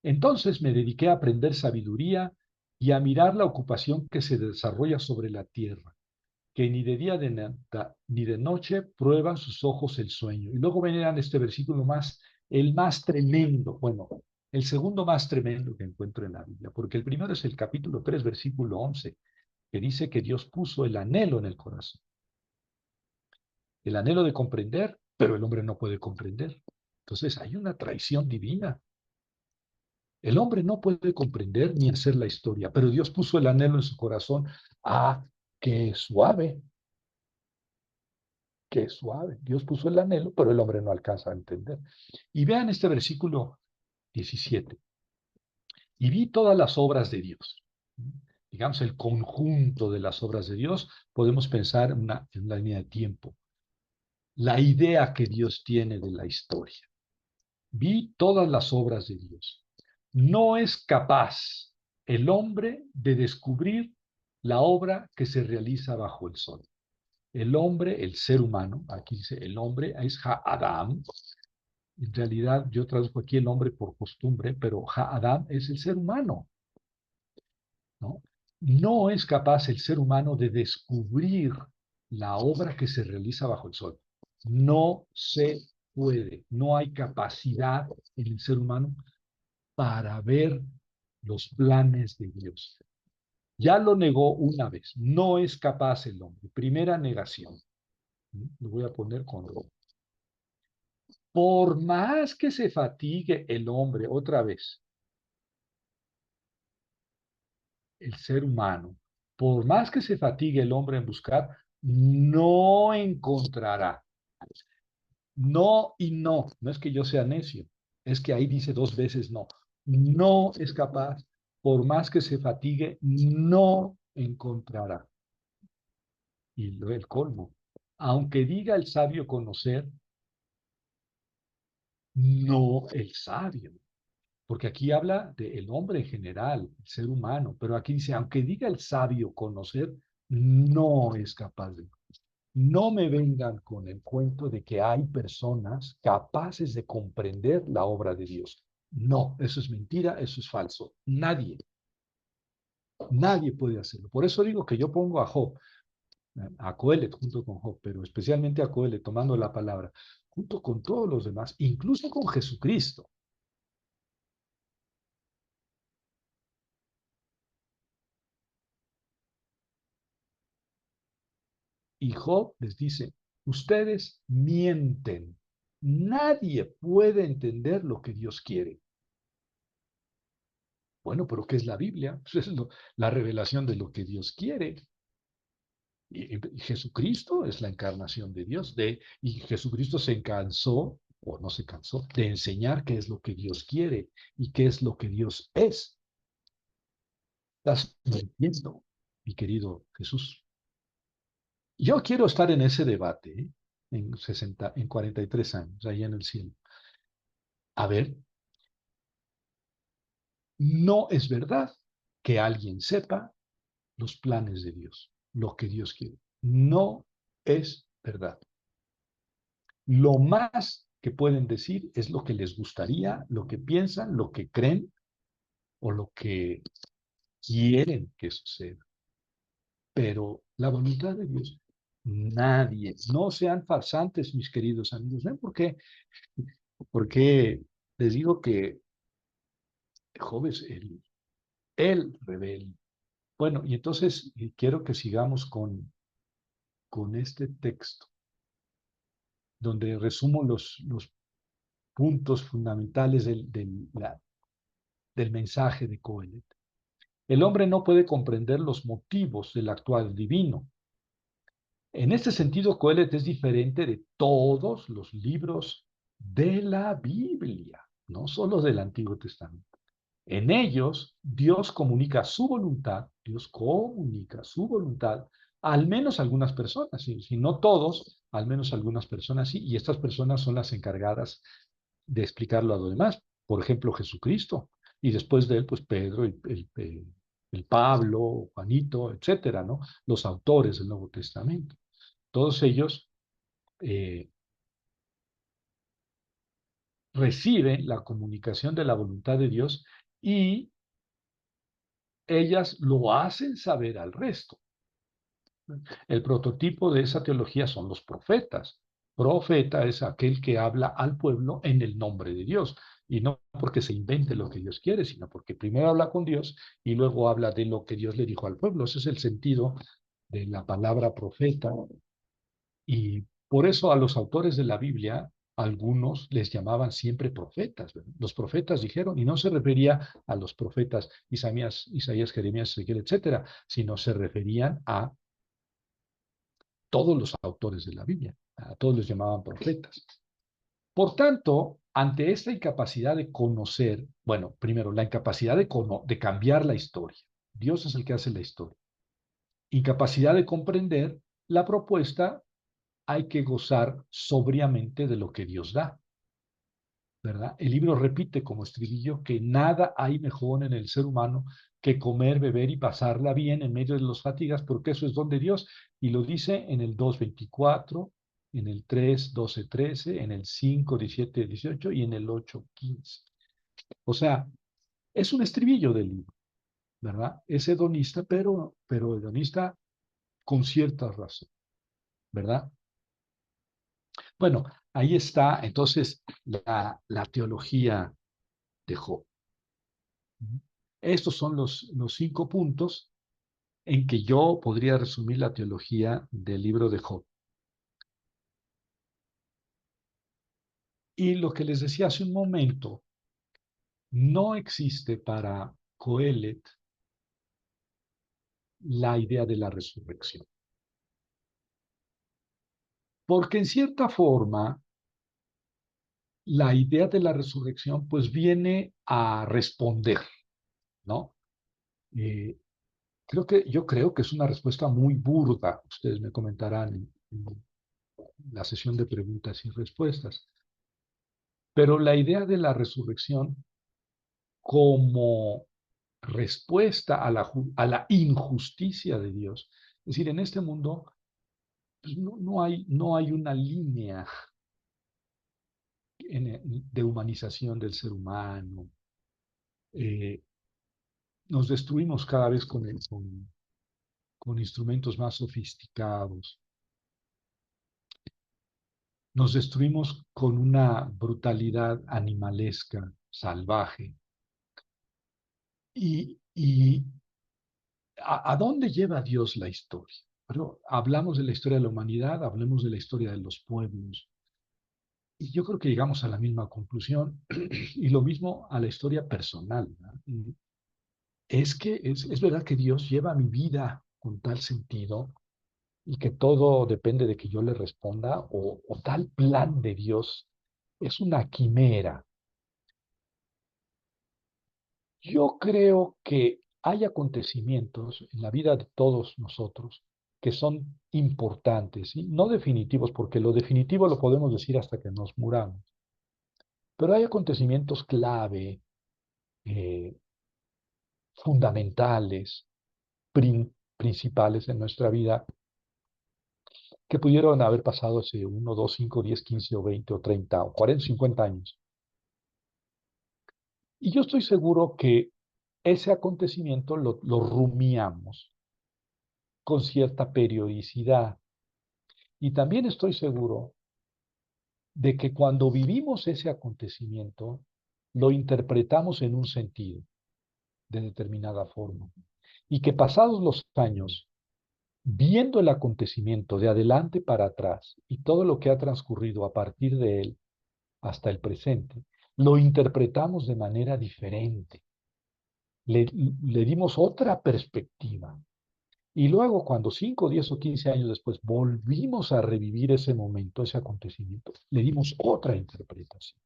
S1: Entonces me dediqué a aprender sabiduría y a mirar la ocupación que se desarrolla sobre la tierra, que ni de día ni de noche prueban sus ojos el sueño. Y luego vean este versículo el más tremendo, bueno, el segundo más tremendo que encuentro en la Biblia, porque el primero es el capítulo 3, versículo 11, que dice que Dios puso el anhelo en el corazón, el anhelo de comprender, pero el hombre no puede comprender. Entonces hay una traición divina. El hombre no puede comprender ni hacer la historia, pero Dios puso el anhelo en su corazón. Ah, qué suave, qué suave. Dios puso el anhelo, pero el hombre no alcanza a entender. Y vean este versículo 17. Y vi todas las obras de Dios. Digamos, el conjunto de las obras de Dios, podemos pensar en una línea de tiempo. La idea que Dios tiene de la historia. Vi todas las obras de Dios. No es capaz el hombre de descubrir la obra que se realiza bajo el sol. El hombre, el ser humano, aquí dice el hombre, es Ha-Adam. En realidad yo traduzco aquí el hombre por costumbre, pero Ha-Adam es el ser humano, ¿no? No es capaz el ser humano de descubrir la obra que se realiza bajo el sol. No se puede, no hay capacidad en el ser humano para ver los planes de Dios. Ya lo negó una vez, no es capaz el hombre. Primera negación. Lo voy a poner con rojo. Por más que se fatigue el hombre, otra vez, el ser humano, por más que se fatigue el hombre en buscar, no encontrará. No y no, no es que yo sea necio, es que ahí dice dos veces no. No es capaz, por más que se fatigue, no encontrará. Y lo el colmo, aunque diga el sabio conocer, no el sabio. Porque aquí habla del hombre en general, el ser humano, pero aquí dice, aunque diga el sabio conocer, no es capaz de. No me vengan con el cuento de que hay personas capaces de comprender la obra de Dios. No, eso es mentira, eso es falso. Nadie puede hacerlo. Por eso digo que yo pongo a Job, a Coelet junto con Job, pero especialmente a Coelet tomando la palabra, junto con todos los demás, incluso con Jesucristo. Y Job les dice, ustedes mienten. Nadie puede entender lo que Dios quiere. Bueno, pero ¿qué es la Biblia? Pues es la revelación de lo que Dios quiere. Y Jesucristo es la encarnación de Dios. Y Jesucristo se cansó, o no se cansó, de enseñar qué es lo que Dios quiere y qué es lo que Dios es. Estás mintiendo, mi querido Jesús. Yo quiero estar en ese debate, ¿eh? En 43 años, ahí en el cielo. A ver, no es verdad que alguien sepa los planes de Dios, lo que Dios quiere. No es verdad. Lo más que pueden decir es lo que les gustaría, lo que piensan, lo que creen o lo que quieren que suceda. Pero la voluntad de Dios, nadie, no sean farsantes, mis queridos amigos. ¿Ven por qué? Porque les digo que Job es el rebelde. Bueno, y entonces quiero que sigamos con este texto, donde resumo los puntos fundamentales del mensaje de Coelet. El hombre no puede comprender los motivos del actual divino. En este sentido, Coelet es diferente de todos los libros de la Biblia, no solo del Antiguo Testamento. En ellos, Dios comunica su voluntad a al menos algunas personas, si no todos, al menos algunas personas sí, y estas personas son las encargadas de explicarlo a los demás. Por ejemplo, Jesucristo, y después de él, pues Pedro, el Pablo, Juanito, etcétera, ¿no? Los autores del Nuevo Testamento. Todos ellos eh, reciben la comunicación de la voluntad de Dios y ellas lo hacen saber al resto. El prototipo de esa teología son los profetas. Profeta es aquel que habla al pueblo en el nombre de Dios, y no porque se invente lo que Dios quiere, sino porque primero habla con Dios y luego habla de lo que Dios le dijo al pueblo. Ese es el sentido de la palabra profeta. Y por eso a los autores de la Biblia, algunos les llamaban siempre profetas, ¿verdad? Los profetas dijeron, y no se refería a los profetas Isaías, Jeremías, Ezequiel, etcétera, sino se referían a todos los autores de la Biblia. A todos les llamaban profetas. Por tanto, ante esta incapacidad de conocer, bueno, primero, la incapacidad de cambiar la historia. Dios es el que hace la historia. Incapacidad de comprender la propuesta, hay que gozar sobriamente de lo que Dios da, ¿verdad? El libro repite como estribillo que nada hay mejor en el ser humano que comer, beber y pasarla bien en medio de las fatigas, porque eso es don de Dios. Y lo dice en el 2:24, en el 3:12-13, en el 5:17-18 y en el 8:15. O sea, es un estribillo del libro, ¿verdad? Es hedonista, pero hedonista con cierta razón, ¿verdad? Bueno, ahí está entonces la teología de Job. Estos son los 5 puntos en que yo podría resumir la teología del libro de Job. Y lo que les decía hace un momento, no existe para Coelet la idea de la resurrección. Porque en cierta forma, la idea de la resurrección pues viene a responder, ¿no? Eh, yo creo que es una respuesta muy burda. Ustedes me comentarán en la sesión de preguntas y respuestas. Pero la idea de la resurrección como respuesta a la injusticia de Dios. Es decir, en este mundo pues no hay una línea de humanización del ser humano. Eh, Nos destruimos cada vez con instrumentos más sofisticados. Nos destruimos con una brutalidad animalesca, salvaje. Y ¿a dónde lleva Dios la historia? Pero hablamos de la historia de la humanidad, hablemos de la historia de los pueblos. Y yo creo que llegamos a la misma conclusión y lo mismo a la historia personal, ¿no? Es que es verdad que Dios lleva mi vida con tal sentido y que todo depende de que yo le responda o tal plan de Dios es una quimera. Yo creo que hay acontecimientos en la vida de todos nosotros que son importantes, ¿sí? No definitivos, porque lo definitivo lo podemos decir hasta que nos muramos, pero hay acontecimientos clave, eh, fundamentales, principales en nuestra vida que pudieron haber pasado hace 1, 2, 5, 10, 15 o 20 o 30 o 40, 50 años. Y yo estoy seguro que ese acontecimiento lo rumiamos con cierta periodicidad. Y también estoy seguro de que cuando vivimos ese acontecimiento, lo interpretamos en un sentido, de determinada forma. Y que pasados los años, viendo el acontecimiento de adelante para atrás y todo lo que ha transcurrido a partir de él hasta el presente, lo interpretamos de manera diferente. Le dimos otra perspectiva. Y luego, cuando 5, 10 o 15 años después volvimos a revivir ese momento, ese acontecimiento, le dimos otra interpretación.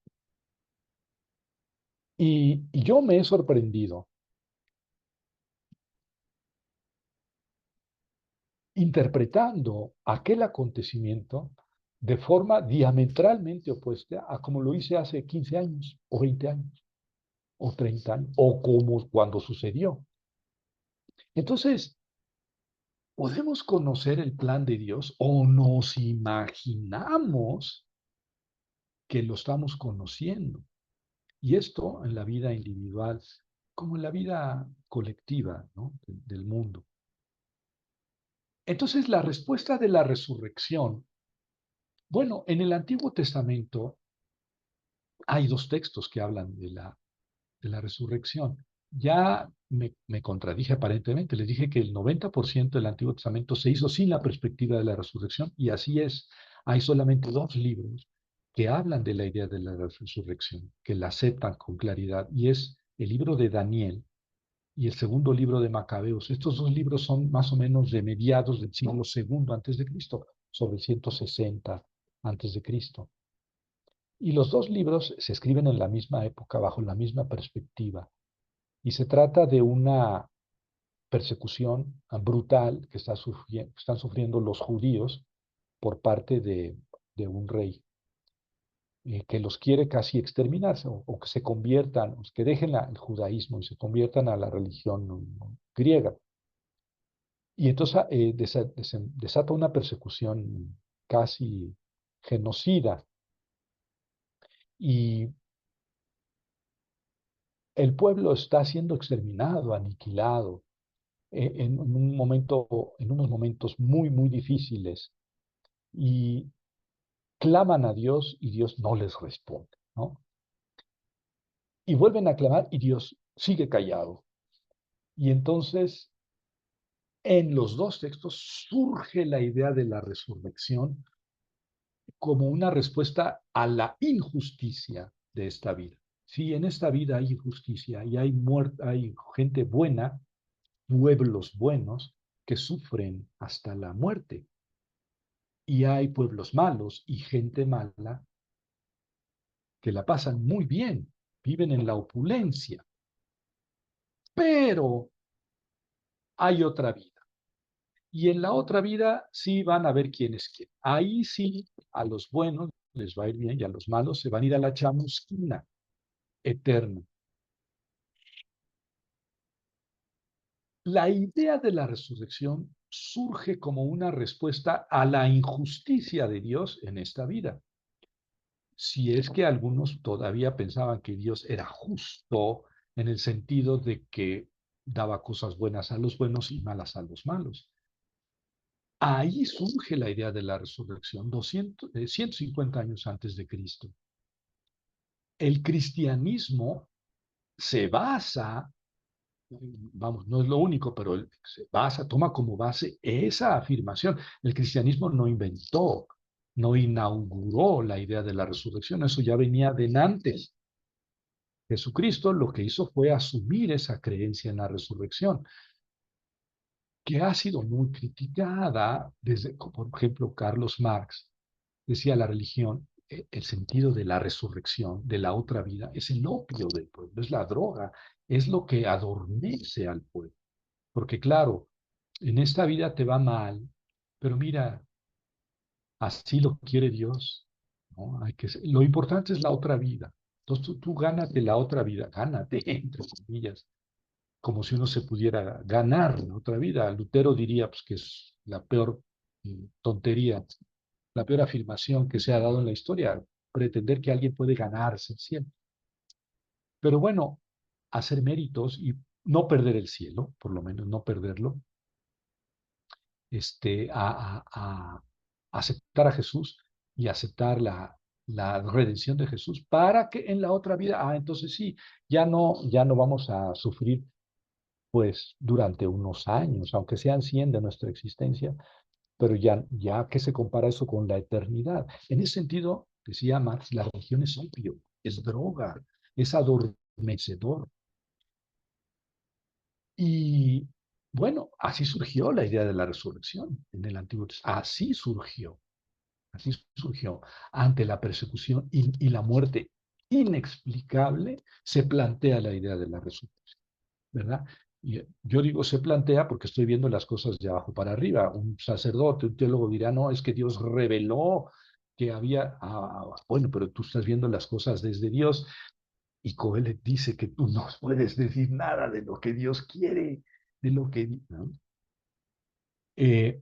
S1: Y yo me he sorprendido interpretando aquel acontecimiento de forma diametralmente opuesta a como lo hice hace 15 años, o 20 años, o 30 años, o como cuando sucedió. Entonces, podemos conocer el plan de Dios o nos imaginamos que lo estamos conociendo. Y esto en la vida individual, como en la vida colectiva, ¿no? Del mundo. Entonces, la respuesta de la resurrección, bueno, en el Antiguo Testamento hay 2 textos que hablan de la resurrección. Ya me contradije aparentemente, les dije que el 90% del Antiguo Testamento se hizo sin la perspectiva de la resurrección, y así es. Hay solamente 2 libros que hablan de la idea de la resurrección, que la aceptan con claridad, y es el libro de Daniel y el segundo libro de Macabeos. Estos 2 libros son más o menos de mediados del siglo segundo antes de Cristo, sobre el 160 antes de Cristo. Y los 2 libros se escriben en la misma época, bajo la misma perspectiva. Y se trata de una persecución brutal que están sufriendo los judíos por parte de un rey que los quiere casi exterminarse o que se conviertan, o que dejen el judaísmo y se conviertan a la religión griega. Y entonces desata una persecución casi genocida. Y el pueblo está siendo exterminado, aniquilado, en unos momentos muy, muy difíciles. Y claman a Dios y Dios no les responde, ¿no? Y vuelven a clamar y Dios sigue callado. Y entonces, en los dos textos surge la idea de la resurrección como una respuesta a la injusticia de esta vida. Si en esta vida hay injusticia y hay muerte, hay gente buena, pueblos buenos que sufren hasta la muerte. Y hay pueblos malos y gente mala que la pasan muy bien, viven en la opulencia. Pero hay otra vida. Y en la otra vida sí van a ver quién es quién. Ahí sí a los buenos les va a ir bien y a los malos se van a ir a la chamusquina eterna. La idea de la resurrección surge como una respuesta a la injusticia de Dios en esta vida. Si es que algunos todavía pensaban que Dios era justo en el sentido de que daba cosas buenas a los buenos y malas a los malos. Ahí surge la idea de la resurrección, 150 años antes de Cristo. El cristianismo se basa, vamos, no es lo único, pero se basa, toma como base esa afirmación. El cristianismo no inventó, no inauguró la idea de la resurrección, eso ya venía de antes. Jesucristo lo que hizo fue asumir esa creencia en la resurrección, que ha sido muy criticada desde, por ejemplo, Carlos Marx decía la religión, el sentido de la resurrección, de la otra vida, es el opio del pueblo, es la droga, es lo que adormece al pueblo. Porque claro, en esta vida te va mal, pero mira, así lo quiere Dios, ¿no? Lo importante es la otra vida. Entonces tú gánate la otra vida, gánate, entre comillas, como si uno se pudiera ganar la otra vida. Lutero diría pues, que es la peor tontería, la peor afirmación que se ha dado en la historia, pretender que alguien puede ganarse el cielo. Pero bueno, hacer méritos y no perder el cielo, por lo menos no perderlo, a aceptar a Jesús y aceptar la redención de Jesús para que en la otra vida, entonces sí, ya no vamos a sufrir pues durante unos años, aunque sean 100 de nuestra existencia, pero ya que se compara eso con la eternidad. En ese sentido, decía Marx, la religión es opio, es droga, es adormecedor. Y bueno, así surgió la idea de la resurrección en el Antiguo Testamento. Así surgió. Ante la persecución y la muerte inexplicable, se plantea la idea de la resurrección, ¿verdad? Y yo digo se plantea porque estoy viendo las cosas de abajo para arriba. Un sacerdote, un teólogo dirá, no, es que Dios reveló que había, bueno, pero tú estás viendo las cosas desde Dios y Coelet dice que tú no puedes decir nada de lo que Dios quiere, de lo que... ¿no? Eh,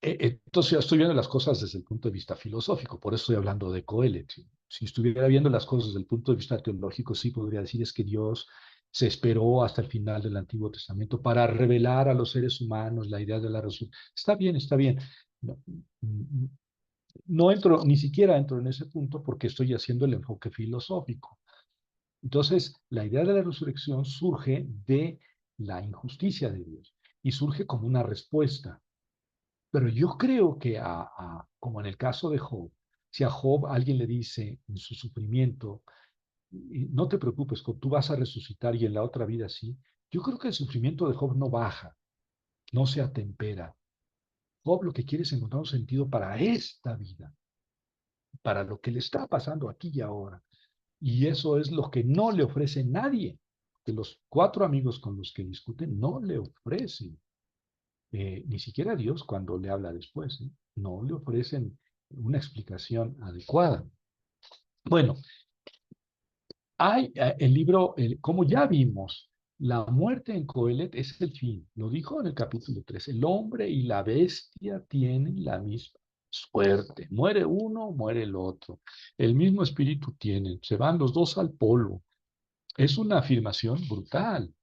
S1: entonces estoy viendo las cosas desde el punto de vista filosófico, por eso estoy hablando de Coelet. Si estuviera viendo las cosas desde el punto de vista teológico, sí podría decir es que Dios se esperó hasta el final del Antiguo Testamento para revelar a los seres humanos la idea de la resurrección. Está bien, está bien. No, no entro, ni siquiera entro en ese punto porque estoy haciendo el enfoque filosófico. Entonces, la idea de la resurrección surge de la injusticia de Dios y surge como una respuesta. Pero yo creo que, como en el caso de Job, si a Job alguien le dice en su sufrimiento, no te preocupes, tú vas a resucitar y en la otra vida sí, yo creo que el sufrimiento de Job no baja, no se atempera. Job lo que quiere es encontrar un sentido para esta vida, para lo que le está pasando aquí y ahora. Y eso es lo que no le ofrece nadie. De los 4 amigos con los que discuten, no le ofrecen. Ni siquiera Dios cuando le habla después, ¿eh? No le ofrecen una explicación adecuada. Bueno, hay el libro, como ya vimos, La muerte en Coelet es el fin. Lo dijo en el capítulo 3. El hombre y la bestia tienen la misma suerte. Muere uno, muere el otro. El mismo espíritu tienen. Se van los dos al polvo. Es una afirmación brutal.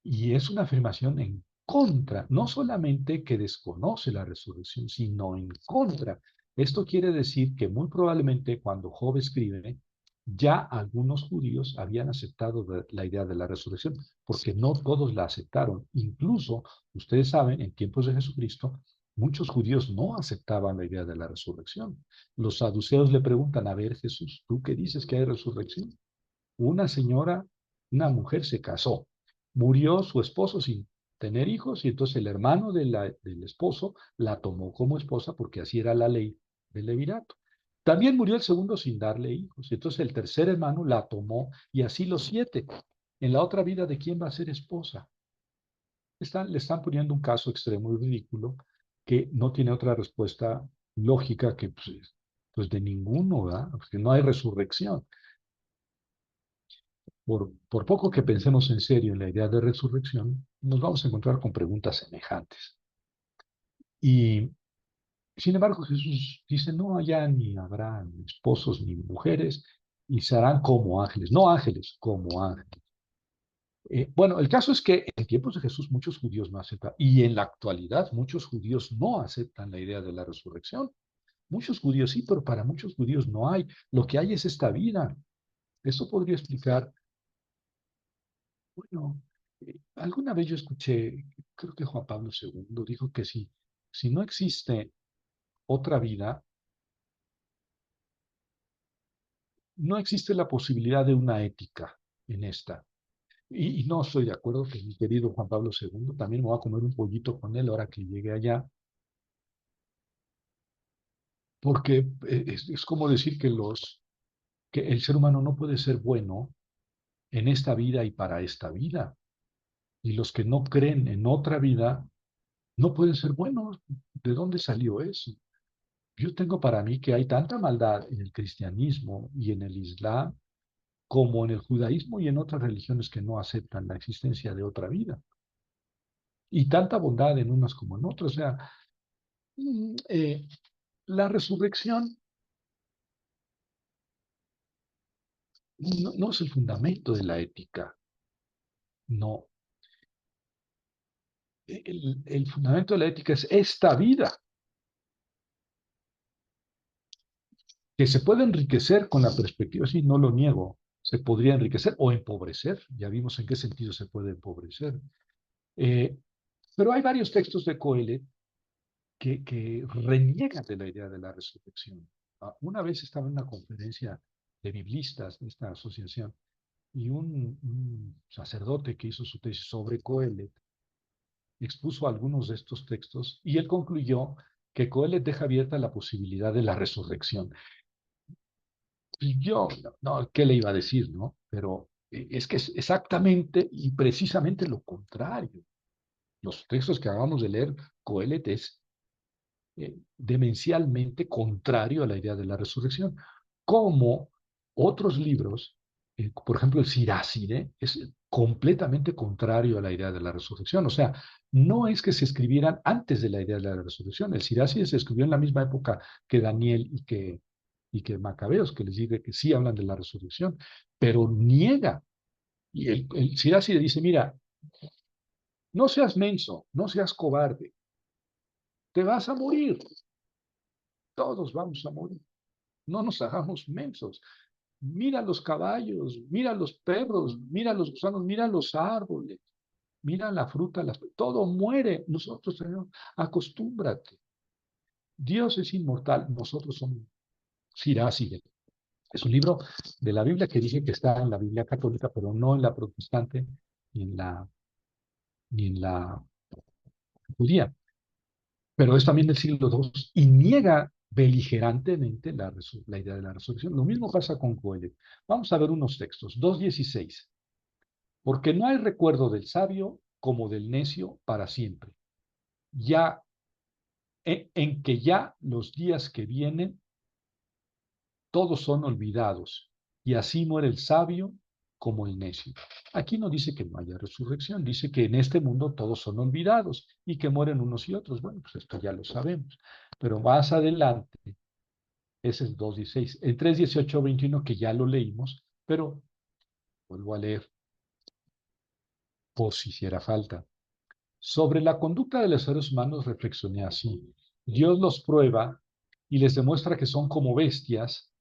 S1: Y es una afirmación en contra, no solamente que desconoce la resurrección, sino en contra. Esto quiere decir que muy probablemente cuando Job escribe, ya algunos judíos habían aceptado la idea de la resurrección, porque no todos la aceptaron. Incluso, ustedes saben, en tiempos de Jesucristo, muchos judíos no aceptaban la idea de la resurrección. Los saduceos le preguntan, a ver, Jesús, ¿tú qué dices que hay resurrección? Una señora, una mujer se casó, murió su esposo sin tener hijos y entonces el hermano del esposo la tomó como esposa porque así era la ley del levirato. También murió el segundo sin darle hijos. Y entonces el tercer hermano la tomó y así los siete. En la otra vida, ¿de quién va a ser esposa? Le están poniendo un caso extremo y ridículo que no tiene otra respuesta lógica que pues de ninguno, ¿verdad? Porque no hay resurrección. Por poco que pensemos en serio en la idea de resurrección, nos vamos a encontrar con preguntas semejantes. Y sin embargo, Jesús dice, no allá ni habrá ni esposos ni mujeres, y serán como ángeles, no ángeles, como ángeles. Bueno, el caso es que en tiempos de Jesús muchos judíos no aceptan, y en la actualidad muchos judíos no aceptan la idea de la resurrección. Muchos judíos sí, pero para muchos judíos no hay. Lo que hay es esta vida. Eso podría explicar. Bueno, alguna vez yo escuché, creo que Juan Pablo II dijo que si no existe otra vida, no existe la posibilidad de una ética en esta. Y no estoy de acuerdo que mi querido Juan Pablo II, también me voy a comer un pollito con él ahora que llegue allá, porque es como decir que el ser humano no puede ser bueno en esta vida y para esta vida. Y los que no creen en otra vida no pueden ser buenos. ¿De dónde salió eso? Yo tengo para mí que hay tanta maldad en el cristianismo y en el islam como en el judaísmo y en otras religiones que no aceptan la existencia de otra vida. Y tanta bondad en unas como en otras. O sea, mm, eh, la resurrección no es el fundamento de la ética. No. El fundamento de la ética es esta vida, que se puede enriquecer con la perspectiva, sí, no lo niego, se podría enriquecer o empobrecer. Ya vimos en qué sentido se puede empobrecer. Eh, Pero hay varios textos de Coelet que reniegan de la idea de la resurrección. Una vez estaba en una conferencia de biblistas de esta asociación y un sacerdote que hizo su tesis sobre Coelet expuso algunos de estos textos y él concluyó que Coelet deja abierta la posibilidad de la resurrección. Y yo, no, ¿qué le iba a decir, no? Pero es que es exactamente y precisamente lo contrario. Los textos que acabamos de leer, Coelet es demencialmente contrario a la idea de la resurrección, como otros libros, por ejemplo el Siráside, es completamente contrario a la idea de la resurrección. O sea, no es que se escribieran antes de la idea de la resurrección. El Siráside se escribió en la misma época que Daniel y que Macabeos, que les dice que sí hablan de la resurrección, pero niega. Y el Siráside dice, mira, no seas menso, no seas cobarde, te vas a morir, todos vamos a morir. No nos hagamos mensos. Mira los caballos, mira los perros, mira los gusanos, mira los árboles, mira la fruta, todo muere. Nosotros tenemos, acostúmbrate. Dios es inmortal, nosotros somos Siráside. Es un libro de la Biblia que dije que está en la Biblia católica, pero no en la protestante ni en la judía. Pero es también del siglo II y niega beligerantemente la idea de la resurrección. Lo mismo pasa con Coelho. Vamos a ver unos textos. 2:16. Porque no hay recuerdo del sabio como del necio para siempre. Ya en que ya los días que vienen todos son olvidados y así muere el sabio como el necio. Aquí no dice que no haya resurrección, dice que en este mundo todos son olvidados y que mueren unos y otros. Bueno, pues esto ya lo sabemos. Pero más adelante, ese es 2:16. En 3:18-21, que ya lo leímos, pero vuelvo a leer por si hiciera falta. Sobre la conducta de los seres humanos reflexioné así. Dios los prueba y les demuestra que son como bestias,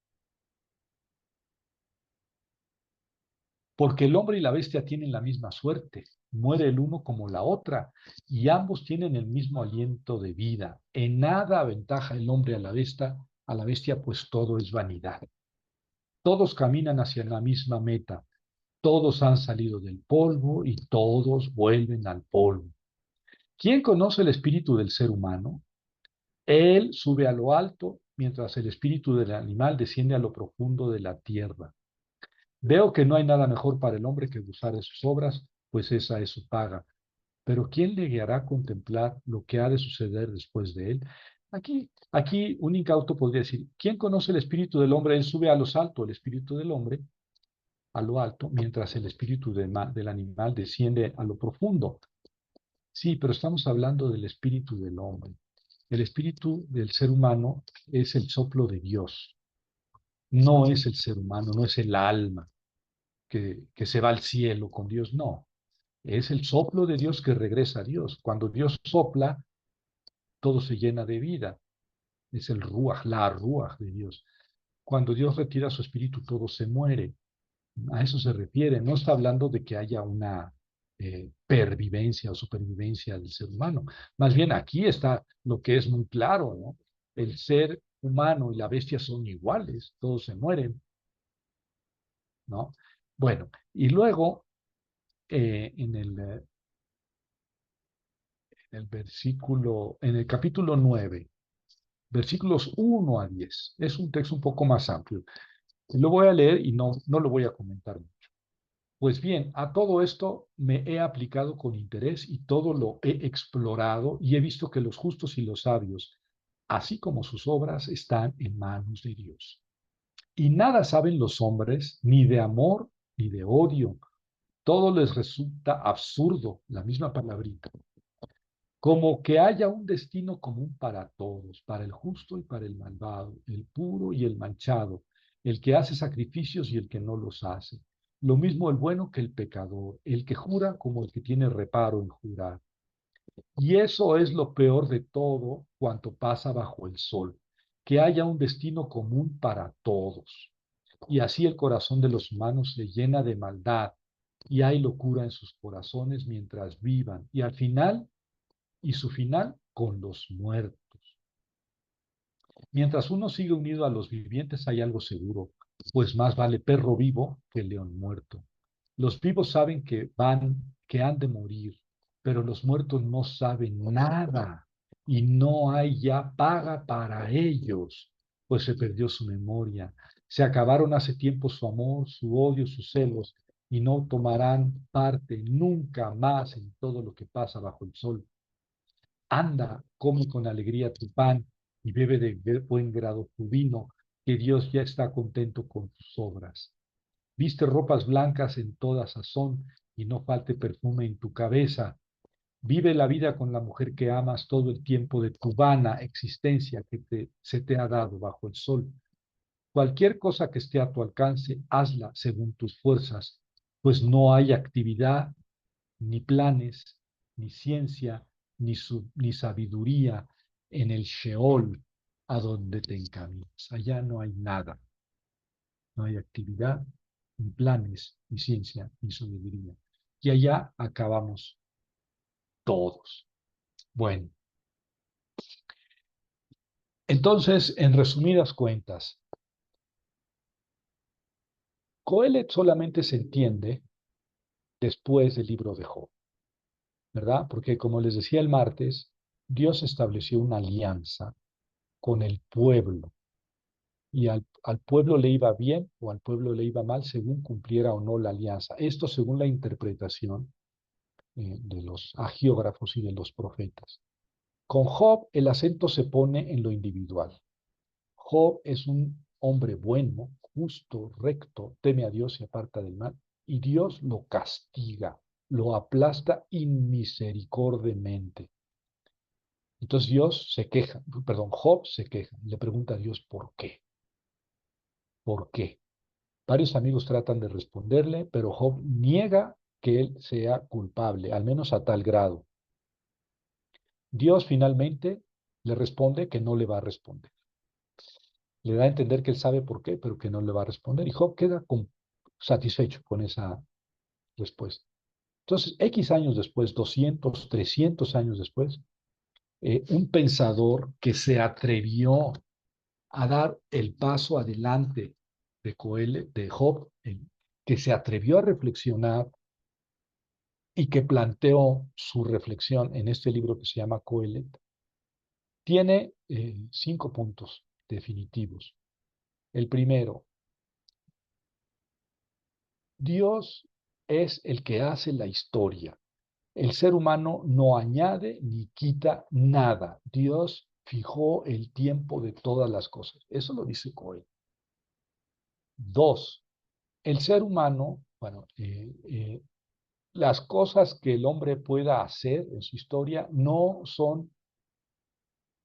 S1: porque el hombre y la bestia tienen la misma suerte. Muere el uno como la otra, y ambos tienen el mismo aliento de vida. En nada aventaja el hombre a la bestia, pues todo es vanidad. Todos caminan hacia la misma meta. Todos han salido del polvo y todos vuelven al polvo. ¿Quién conoce el espíritu del ser humano? Él sube a lo alto, mientras el espíritu del animal desciende a lo profundo de la tierra. Veo que no hay nada mejor para el hombre que gozar de sus obras, pues esa es su paga. Pero ¿quién le guiará a contemplar lo que ha de suceder después de él? Aquí un incauto podría decir, ¿quién conoce el espíritu del hombre? Él sube a lo alto, el espíritu del hombre, a lo alto, mientras el espíritu del animal desciende a lo profundo. Sí, pero estamos hablando del espíritu del hombre. El espíritu del ser humano es el soplo de Dios. No es el ser humano, no es el alma que se va al cielo con Dios, no. Es el soplo de Dios que regresa a Dios. Cuando Dios sopla, todo se llena de vida. Es el ruaj, la ruaj de Dios. Cuando Dios retira su espíritu, todo se muere. A eso se refiere. No está hablando de que haya una pervivencia o supervivencia del ser humano. Más bien aquí está lo que es muy claro, ¿no? El ser humano y la bestia son iguales, todos se mueren, ¿no? Bueno, y luego en el capítulo 9, versículos 1 a 10, es un texto un poco más amplio. Lo voy a leer y no lo voy a comentar mucho. Pues bien, a todo esto me he aplicado con interés y todo lo he explorado y he visto que los justos y los sabios, así como sus obras, están en manos de Dios. Y nada saben los hombres, ni de amor, ni de odio. Todo les resulta absurdo, la misma palabrita. Como que haya un destino común para todos, para el justo y para el malvado, el puro y el manchado, el que hace sacrificios y el que no los hace. Lo mismo el bueno que el pecador, el que jura como el que tiene reparo en jurar. Y eso es lo peor de todo cuanto pasa bajo el sol, que haya un destino común para todos. Y así el corazón de los humanos se llena de maldad y hay locura en sus corazones mientras vivan. Y su final con los muertos. Mientras uno sigue unido a los vivientes hay algo seguro, pues más vale perro vivo que león muerto. Los vivos saben que han de morir, pero los muertos no saben nada y no hay ya paga para ellos, pues se perdió su memoria. Se acabaron hace tiempo su amor, su odio, sus celos, y no tomarán parte nunca más en todo lo que pasa bajo el sol. Anda, come con alegría tu pan y bebe de buen grado tu vino, que Dios ya está contento con tus obras. Viste ropas blancas en toda sazón y no falte perfume en tu cabeza. Vive la vida con la mujer que amas todo el tiempo de tu vana existencia que se te ha dado bajo el sol. Cualquier cosa que esté a tu alcance, hazla según tus fuerzas, pues no hay actividad ni planes, ni ciencia, ni sabiduría en el Sheol a donde te encaminas. Allá no hay nada. No hay actividad, ni planes, ni ciencia, ni sabiduría. Y allá acabamos todos. Bueno, entonces, en resumidas cuentas, Coelet solamente se entiende después del libro de Job, ¿verdad? Porque como les decía el martes, Dios estableció una alianza con el pueblo y al pueblo le iba bien o al pueblo le iba mal según cumpliera o no la alianza. Esto según la interpretación de los agiógrafos y de los profetas. Con Job el acento se pone en lo individual. Job es un hombre bueno, justo, recto, teme a Dios y aparta del mal, y Dios lo castiga, lo aplasta inmisericordiamente. Entonces Job se queja, le pregunta a Dios ¿por qué? ¿Por qué? Varios amigos tratan de responderle, pero Job niega que él sea culpable, al menos a tal grado. Dios finalmente le responde que no le va a responder. Le da a entender que él sabe por qué, pero que no le va a responder. Y Job queda satisfecho con esa respuesta. Entonces, X años después, 200, 300 años después, un pensador que se atrevió a dar el paso adelante de Job, que se atrevió a reflexionar y que planteó su reflexión en este libro que se llama Coelet, tiene 5 puntos definitivos. El primero, Dios es el que hace la historia. El ser humano no añade ni quita nada. Dios fijó el tiempo de todas las cosas. Eso lo dice Coelet. 2, el ser humano, las cosas que el hombre pueda hacer en su historia no son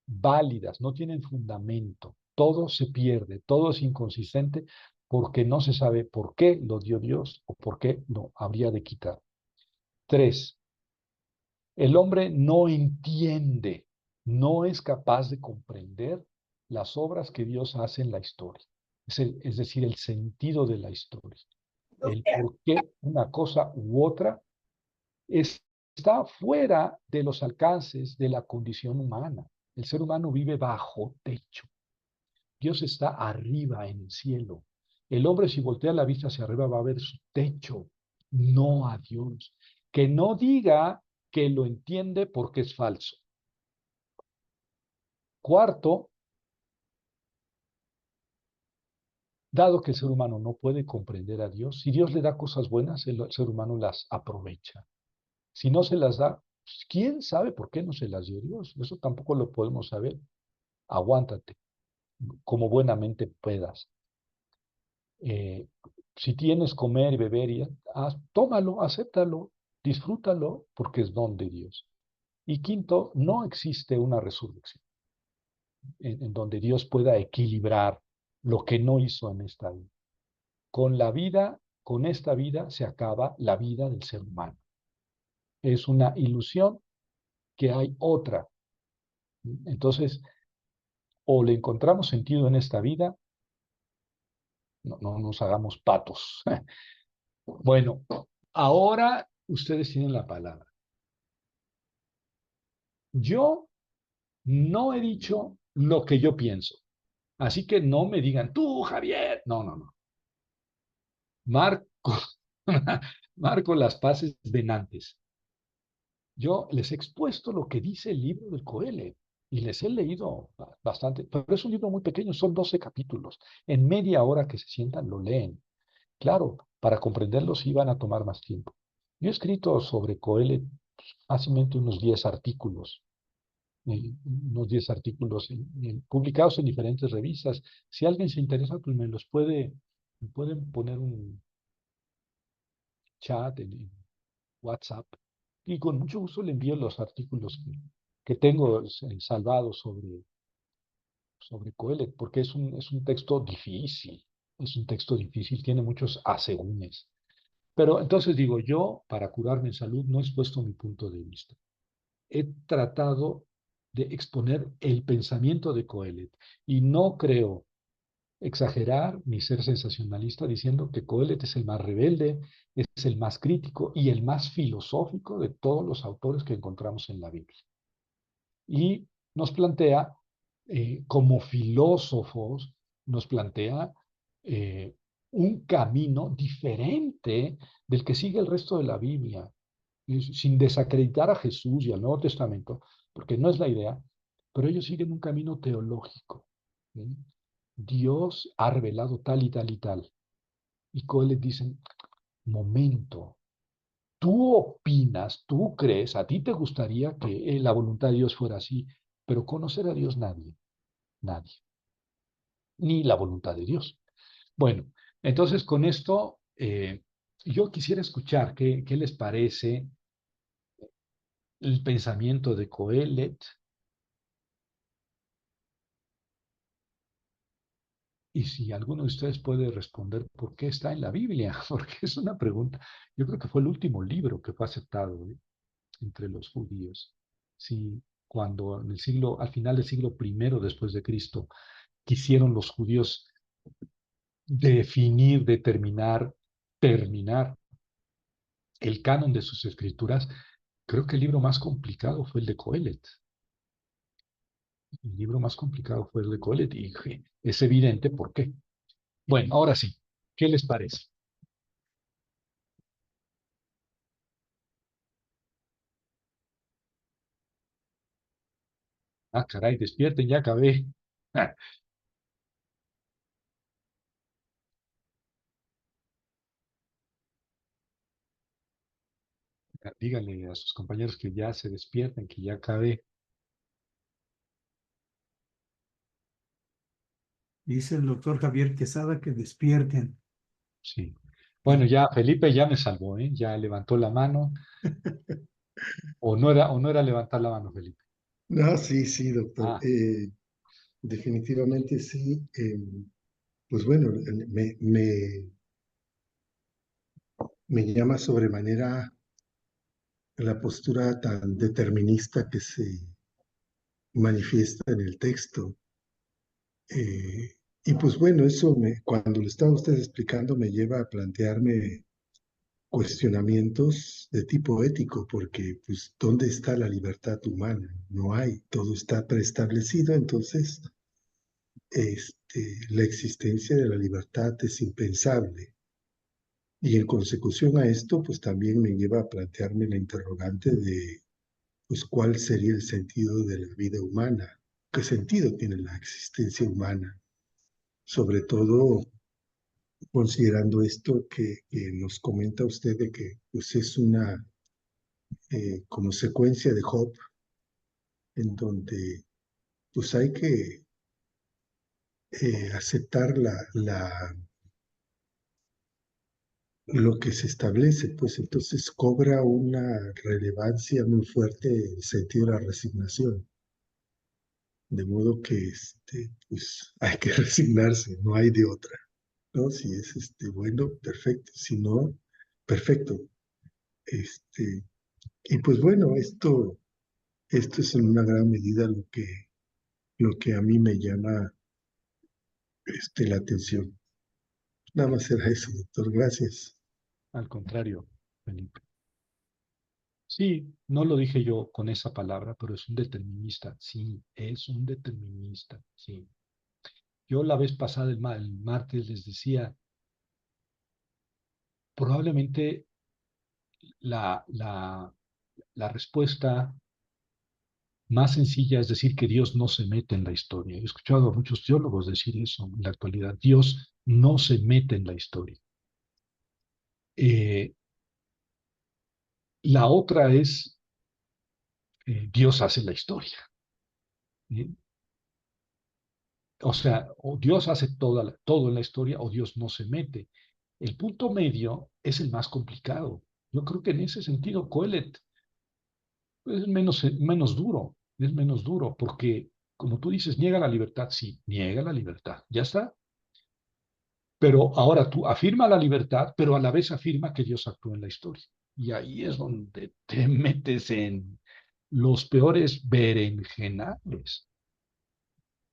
S1: válidas, no tienen fundamento. Todo se pierde, todo es inconsistente porque no se sabe por qué lo dio Dios o por qué lo habría de quitar. 3, el hombre no entiende, no es capaz de comprender las obras que Dios hace en la historia. Es decir, el sentido de la historia. El por qué una cosa u otra está fuera de los alcances de la condición humana. El ser humano vive bajo techo. Dios está arriba en el cielo. El hombre, si voltea la vista hacia arriba, va a ver su techo, no a Dios. Que no diga que lo entiende porque es falso. Cuarto, dado que el ser humano no puede comprender a Dios, si Dios le da cosas buenas, el ser humano las aprovecha. Si no se las da, pues, ¿quién sabe por qué no se las dio Dios? Eso tampoco lo podemos saber. Aguántate, como buenamente puedas. Eh, si tienes comer y beber, tómalo, acéptalo, disfrútalo, porque es don de Dios. Y quinto, no existe una resurrección en donde Dios pueda equilibrar lo que no hizo en esta vida. Con esta vida se acaba la vida del ser humano. Es una ilusión que hay otra. Entonces, o le encontramos sentido en esta vida, no nos hagamos patos. Bueno, ahora ustedes tienen la palabra. Yo no he dicho lo que yo pienso, así que no me digan, tú, Javier. No, no, no. Marco, marco las paces venantes. Yo les he expuesto lo que dice el libro del Coelet y les he leído bastante, pero es un libro muy pequeño, son 12 capítulos. En media hora que se sientan lo leen. Claro, para comprenderlo sí van a tomar más tiempo. Yo he escrito sobre Coelet fácilmente unos 10 artículos, publicados en diferentes revistas. Si alguien se interesa, pues me pueden poner un chat en WhatsApp y con mucho gusto le envío los artículos que tengo salvados sobre Coelet, porque es un texto difícil, tiene muchos asegúnes. Pero entonces digo, yo para curarme en salud no he expuesto mi punto de vista. He tratado de exponer el pensamiento de Coelet y no creo exagerar ni ser sensacionalista diciendo que Coelet es el más rebelde, es el más crítico y el más filosófico de todos los autores que encontramos en la Biblia. Y nos plantea, como filósofos, nos plantea un camino diferente del que sigue el resto de la Biblia, sin desacreditar a Jesús y al Nuevo Testamento, porque no es la idea, pero ellos siguen un camino teológico. ¿Sí? Dios ha revelado tal y tal y tal. Y Coelet dicen, momento, tú opinas, tú crees, a ti te gustaría que la voluntad de Dios fuera así, pero conocer a Dios nadie, ni la voluntad de Dios. Bueno, entonces con esto yo quisiera escuchar qué les parece el pensamiento de Coelet y si alguno de ustedes puede responder por qué está en la Biblia, porque es una pregunta. Yo creo que fue el último libro que fue aceptado entre los judíos. Sí, cuando en el siglo, al final del siglo primero después de Cristo, quisieron los judíos definir, determinar, terminar el canon de sus escrituras, creo que el libro más complicado fue el de Coelet. El libro más complicado fue el de Coelet y es evidente por qué. Bueno, ahora sí, ¿qué les parece? Ah, caray, despierten, ya acabé. Ah, díganle a sus compañeros que ya se despierten, que ya acabé.
S2: Dice el doctor Javier Quesada que despierten.
S1: Sí. Bueno, ya Felipe ya me salvó, ¿eh? Ya levantó la mano. O no era levantar la mano, Felipe.
S3: No, sí, sí, doctor.
S1: Ah,
S3: Definitivamente sí. Pues bueno, me llama sobremanera la postura tan determinista que se manifiesta en el texto. Y pues bueno, cuando lo estaba usted explicando, me lleva a plantearme cuestionamientos de tipo ético, porque pues ¿dónde está la libertad humana? No hay, todo está preestablecido, entonces la existencia de la libertad es impensable. Y en consecución a esto, pues también me lleva a plantearme la interrogante de, pues, ¿cuál sería el sentido de la vida humana? ¿Qué sentido tiene la existencia humana? Sobre todo considerando esto que nos comenta usted de que pues, es una como secuencia de Job, en donde pues hay que aceptar lo que se establece, pues entonces cobra una relevancia muy fuerte el sentido de la resignación. De modo que pues hay que resignarse, no hay de otra, ¿no? Si es bueno, perfecto, si no, perfecto. Este, y pues bueno, esto es en una gran medida lo que a mí me llama la atención. Nada más era eso, doctor. Gracias.
S1: al contrario, Felipe. Sí, no lo dije yo con esa palabra, pero es un determinista. Sí, es un determinista. Sí. Yo la vez pasada, el martes, les decía, probablemente la, la, la respuesta más sencilla es decir que Dios no se mete en la historia. He escuchado a muchos teólogos decir eso en la actualidad. Dios no se mete en la historia. Eh, la otra es Dios hace la historia. ¿Eh? O sea, o Dios hace todo en la historia o Dios no se mete. El punto medio es el más complicado. Yo creo que en ese sentido Coelet es es menos duro, porque como tú dices, niega la libertad, sí, niega la libertad, ya está. Pero ahora tú afirma la libertad, pero a la vez afirma que Dios actúa en la historia. Y ahí es donde te metes en los peores berenjenales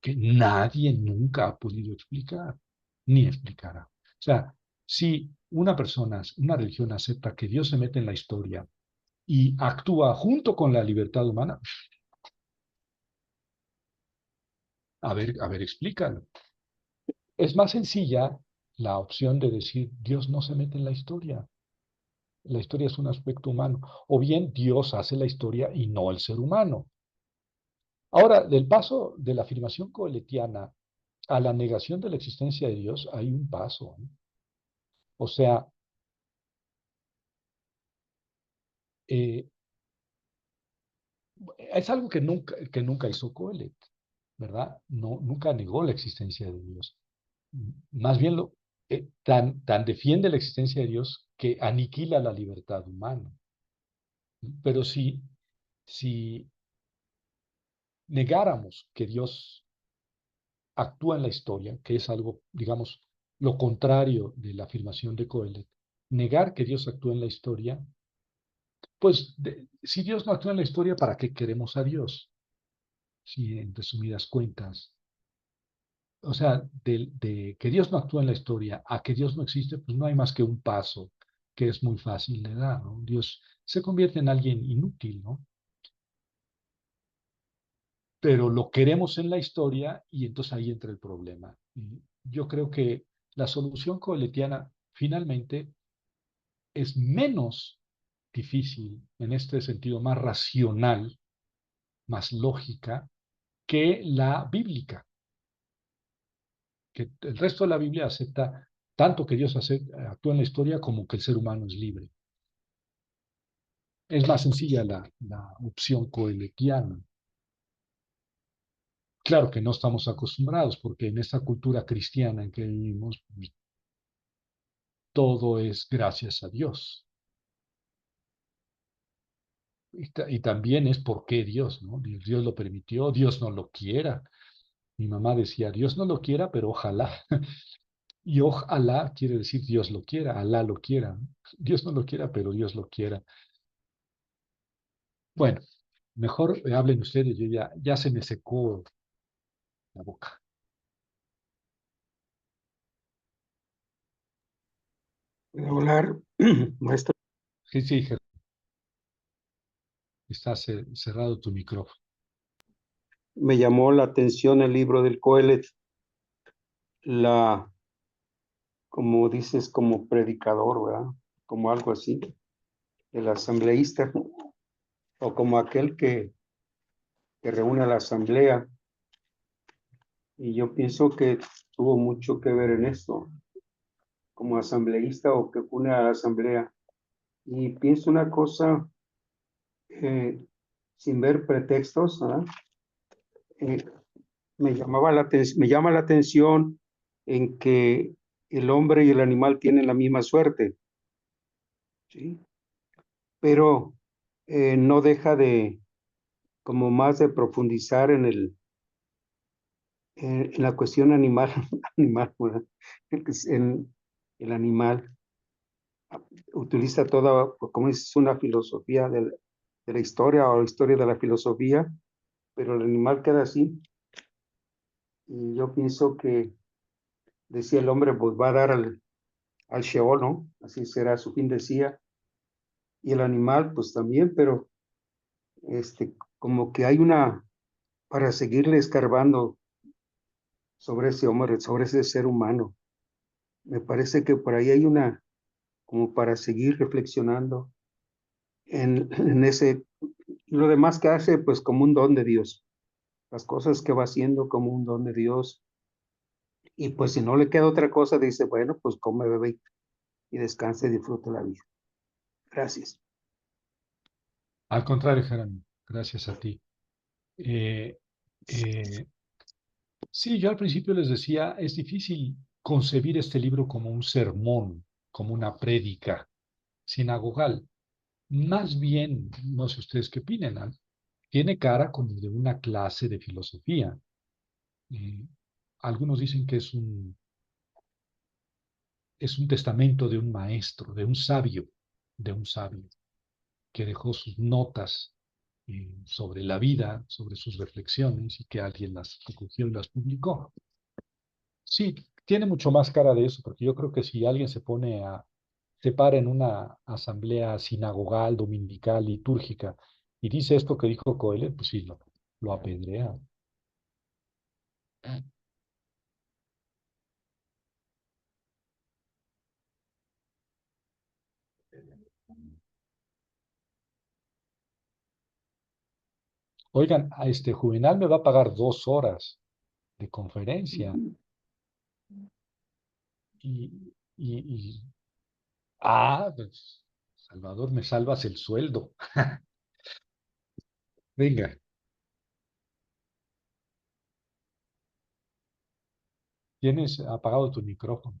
S1: que nadie nunca ha podido explicar, ni explicará. O sea, si una religión acepta que Dios se mete en la historia y actúa junto con la libertad humana, a ver, explícalo. Es más sencilla la opción de decir Dios no se mete en la historia. La historia es un aspecto humano. O bien Dios hace la historia y no el ser humano. Ahora, del paso de la afirmación coeletiana a la negación de la existencia de Dios, hay un paso, ¿eh? O sea, eh, es algo que nunca hizo Coelet, ¿verdad? No, nunca negó la existencia de Dios. Más bien tan defiende la existencia de Dios que aniquila la libertad humana. Pero si negáramos que Dios actúa en la historia, que es algo, digamos, lo contrario de la afirmación de Coelet, negar que Dios actúa en la historia, pues si Dios no actúa en la historia, ¿para qué queremos a Dios? Si en resumidas cuentas, o sea, de que Dios no actúa en la historia a que Dios no existe, pues no hay más que un paso que es muy fácil de dar, ¿no? Dios se convierte en alguien inútil, ¿no? Pero lo queremos en la historia y entonces ahí entra el problema. Y yo creo que la solución coeletiana finalmente es menos difícil, en este sentido más racional, más lógica, que la bíblica, que el resto de la Biblia acepta tanto que Dios actúa en la historia como que el ser humano es libre. Es más sencilla la opción coeletiana. Claro que no estamos acostumbrados, porque en esta cultura cristiana en que vivimos, todo es gracias a Dios. Y también es por qué Dios, ¿no? Dios lo permitió, Dios no lo quiera. Mi mamá decía, Dios no lo quiera, pero ojalá. Y ojalá quiere decir Dios lo quiera, Alá lo quiera. Dios no lo quiera, pero Dios lo quiera. Bueno, mejor hablen ustedes, yo ya se me secó la boca.
S4: ¿Puedo hablar, maestro?
S1: Sí, sí, está cerrado tu micrófono.
S4: Me llamó la atención el libro del Coelet, como dices, como predicador, ¿verdad? Como algo así, el asambleísta, o como aquel que reúne a la asamblea. Y yo pienso que tuvo mucho que ver en esto, como asambleísta o que une a la asamblea. Y pienso una cosa, eh, sin ver pretextos, ¿verdad? Eh, me llama la atención en que el hombre y el animal tienen la misma suerte, ¿sí? Pero no deja de, como más de profundizar en la cuestión animal, animal, ¿verdad? En el animal utiliza toda, como es una filosofía de la historia o la historia de la filosofía, pero el animal queda así. Y yo pienso que decía el hombre, pues va a dar al Sheol, ¿no? Así será su fin, decía. Y el animal, pues también, pero como que hay para seguirle escarbando sobre ese hombre, sobre ese ser humano. Me parece que por ahí hay como para seguir reflexionando en ese, lo demás que hace, pues como un don de Dios, las cosas que va haciendo como un don de Dios. Y pues si no le queda otra cosa, dice, bueno, pues come, bebe y descanse y disfrute la vida. Gracias.
S1: Al contrario, Jeremy, gracias a ti. Eh, eh, sí, yo al principio les decía, es difícil concebir este libro como un sermón, como una prédica sinagogal. Más bien, no sé ustedes qué opinan, ¿no? Tiene cara como de una clase de filosofía. Eh, Algunos dicen que es un testamento de un maestro, de un sabio, que dejó sus notas sobre la vida, sobre sus reflexiones y que alguien las recogió y las publicó. Sí, tiene mucho más cara de eso, porque yo creo que si alguien se para en una asamblea sinagogal, dominical, litúrgica, y dice esto que dijo Coelho, pues sí, lo apedrea. Oigan, a este Juvenal me va a pagar 2 horas de conferencia y pues, Salvador, me salvas el sueldo. Venga, tienes apagado tu micrófono.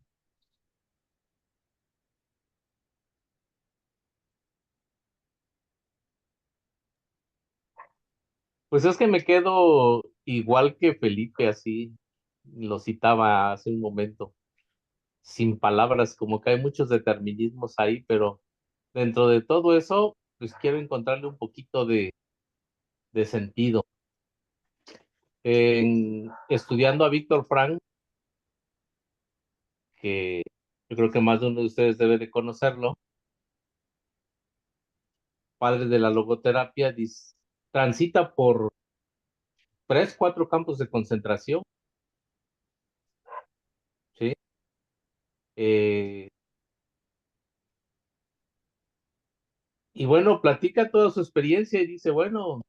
S5: Pues es que me quedo igual que Felipe, así lo citaba hace un momento, sin palabras, como que hay muchos determinismos ahí, pero dentro de todo eso, pues quiero encontrarle un poquito de sentido. Estudiando a Víctor Frank, que yo creo que más de uno de ustedes debe de conocerlo, padre de la logoterapia, transita por 3, 4 campos de concentración, ¿sí? Eh, y bueno, platica toda su experiencia y dice, bueno,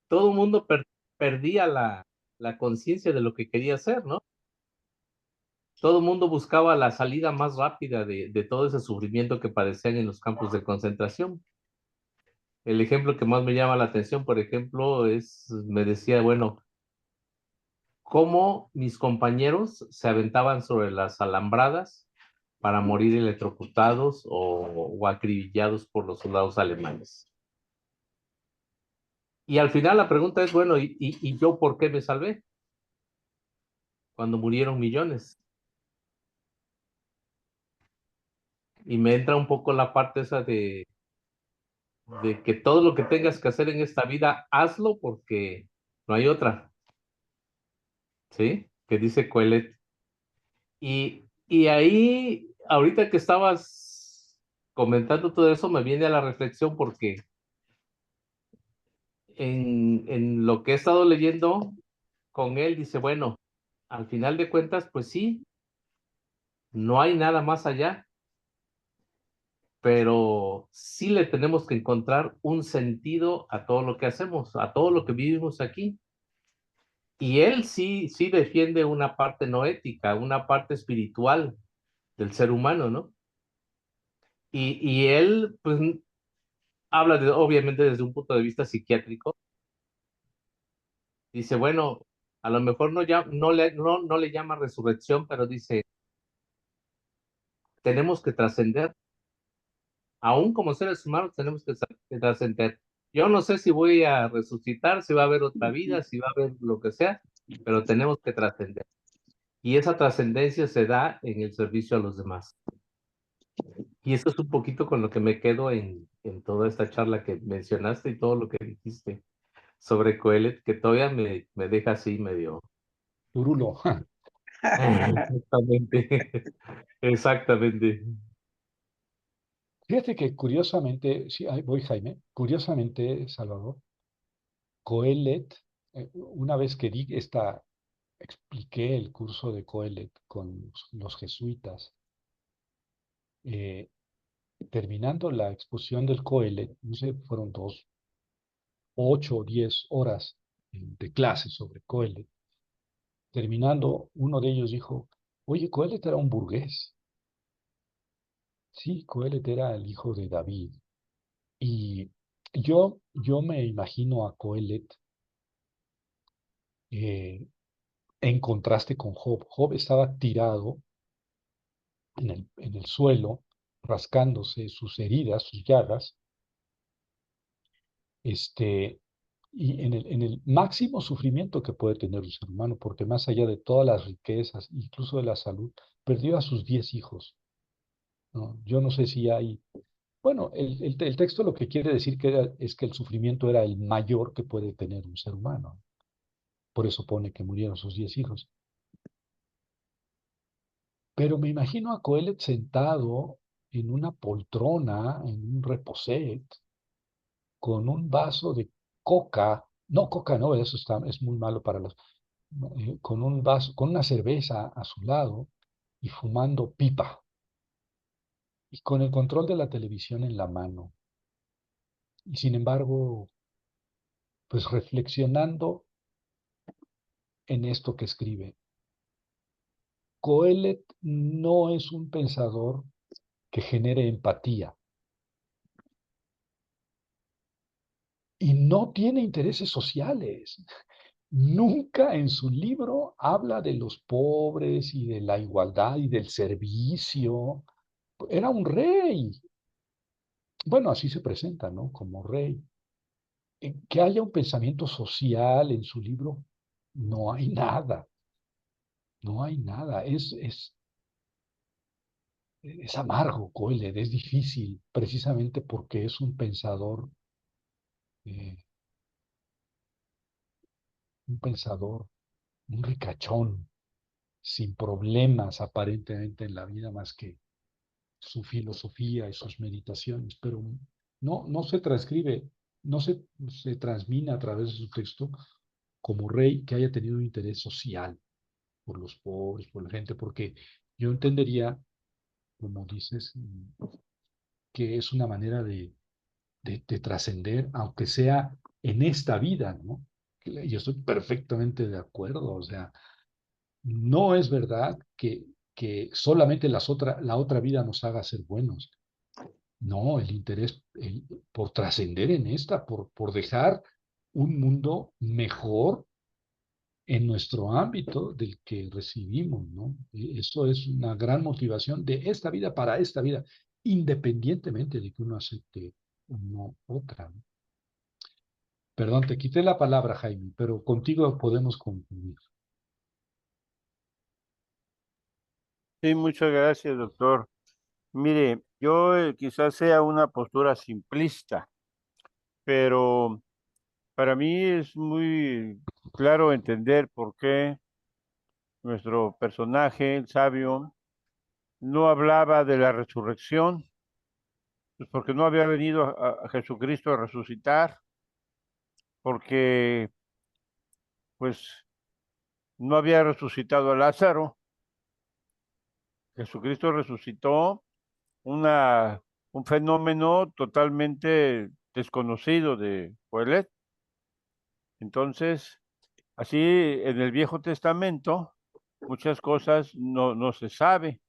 S5: todo el mundo perdía la conciencia de lo que quería hacer, ¿no? Todo el mundo buscaba la salida más rápida de todo ese sufrimiento que padecían en los campos de concentración. El ejemplo que más me llama la atención, por ejemplo, me decía, bueno, cómo mis compañeros se aventaban sobre las alambradas para morir electrocutados o acribillados por los soldados alemanes. Y al final la pregunta es, bueno, ¿y yo por qué me salvé? Cuando murieron millones. Y me entra un poco la parte esa de que todo lo que tengas que hacer en esta vida, hazlo porque no hay otra, ¿sí? Que dice Coelet. Y ahí, ahorita que estabas comentando todo eso, me viene a la reflexión porque en lo que he estado leyendo con él, dice, bueno, al final de cuentas, pues sí, no hay nada más allá, pero sí le tenemos que encontrar un sentido a todo lo que hacemos, a todo lo que vivimos aquí. Y él sí defiende una parte no ética, una parte espiritual del ser humano, ¿no? Y él, pues, habla obviamente desde un punto de vista psiquiátrico. Dice, bueno, a lo mejor no le llama resurrección, pero dice, tenemos que trascender. Aún como seres humanos tenemos que trascender. Yo no sé si voy a resucitar, si va a haber otra vida, si va a haber lo que sea, pero tenemos que trascender. Y esa trascendencia se da en el servicio a los demás. Y eso es un poquito con lo que me quedo en toda esta charla que mencionaste y todo lo que dijiste sobre Coelet, que todavía me deja así medio.
S1: Turulo.
S5: Exactamente, exactamente.
S1: Fíjate que curiosamente, sí, ahí voy Jaime, curiosamente, Salvador, Coelet, una vez que expliqué el curso de Coelet con los jesuitas, eh, terminando la exposición del Coelet, no sé, fueron 8 o 10 horas de clase sobre Coelet. Terminando, uno de ellos dijo, oye, Coelet era un burgués. Sí, Coelet era el hijo de David. Y yo me imagino a Coelet en contraste con Job. Job estaba tirado en el suelo, rascándose sus heridas, sus llagas, este, y en el máximo sufrimiento que puede tener un ser humano, porque más allá de todas las riquezas, incluso de la salud, perdió a sus 10 hijos, ¿no? Yo no sé si hay. Bueno, el texto lo que quiere decir es que el sufrimiento era el mayor que puede tener un ser humano. Por eso pone que murieron sus 10 hijos. Pero me imagino a Coelet sentado en una poltrona, en un reposet, con un vaso de coca, no coca, no, eso es muy malo para con un vaso, con una cerveza a su lado y fumando pipa y con el control de la televisión en la mano. Y sin embargo, pues reflexionando en esto que escribe. Coelet no es un pensador que genere empatía y no tiene intereses sociales. Nunca en su libro habla de los pobres y de la igualdad y del servicio. Era un rey. Bueno, así se presenta, ¿no? Como rey. que haya un pensamiento social en su libro, no hay nada, no hay nada. Es amargo, Coelho, es difícil, precisamente porque es eh, un pensador, un ricachón, sin problemas aparentemente en la vida más que su filosofía y sus meditaciones, pero no se transcribe, no se transmina a través de su texto como rey que haya tenido un interés social por los pobres, por la gente, porque yo entendería, como dices, que es una manera de trascender, aunque sea en esta vida, ¿no? Yo estoy perfectamente de acuerdo, o sea, no es verdad que solamente la otra vida nos haga ser buenos. No, el interés por trascender en esta, por dejar un mundo mejor en nuestro ámbito del que recibimos, ¿no? Eso es una gran motivación de esta vida para esta vida, independientemente de que uno acepte o no otra, ¿no? Perdón, te quité la palabra, Jaime, pero contigo podemos concluir.
S6: Sí, muchas gracias, doctor. Mire, yo quizás sea una postura simplista, pero para mí es muy claro entender por qué nuestro personaje, el sabio, no hablaba de la resurrección, pues porque no había venido a Jesucristo a resucitar, porque pues no había resucitado a Lázaro. Jesucristo resucitó una, un fenómeno totalmente desconocido de Coelet. Entonces, así en el Viejo Testamento, muchas cosas no se sabe.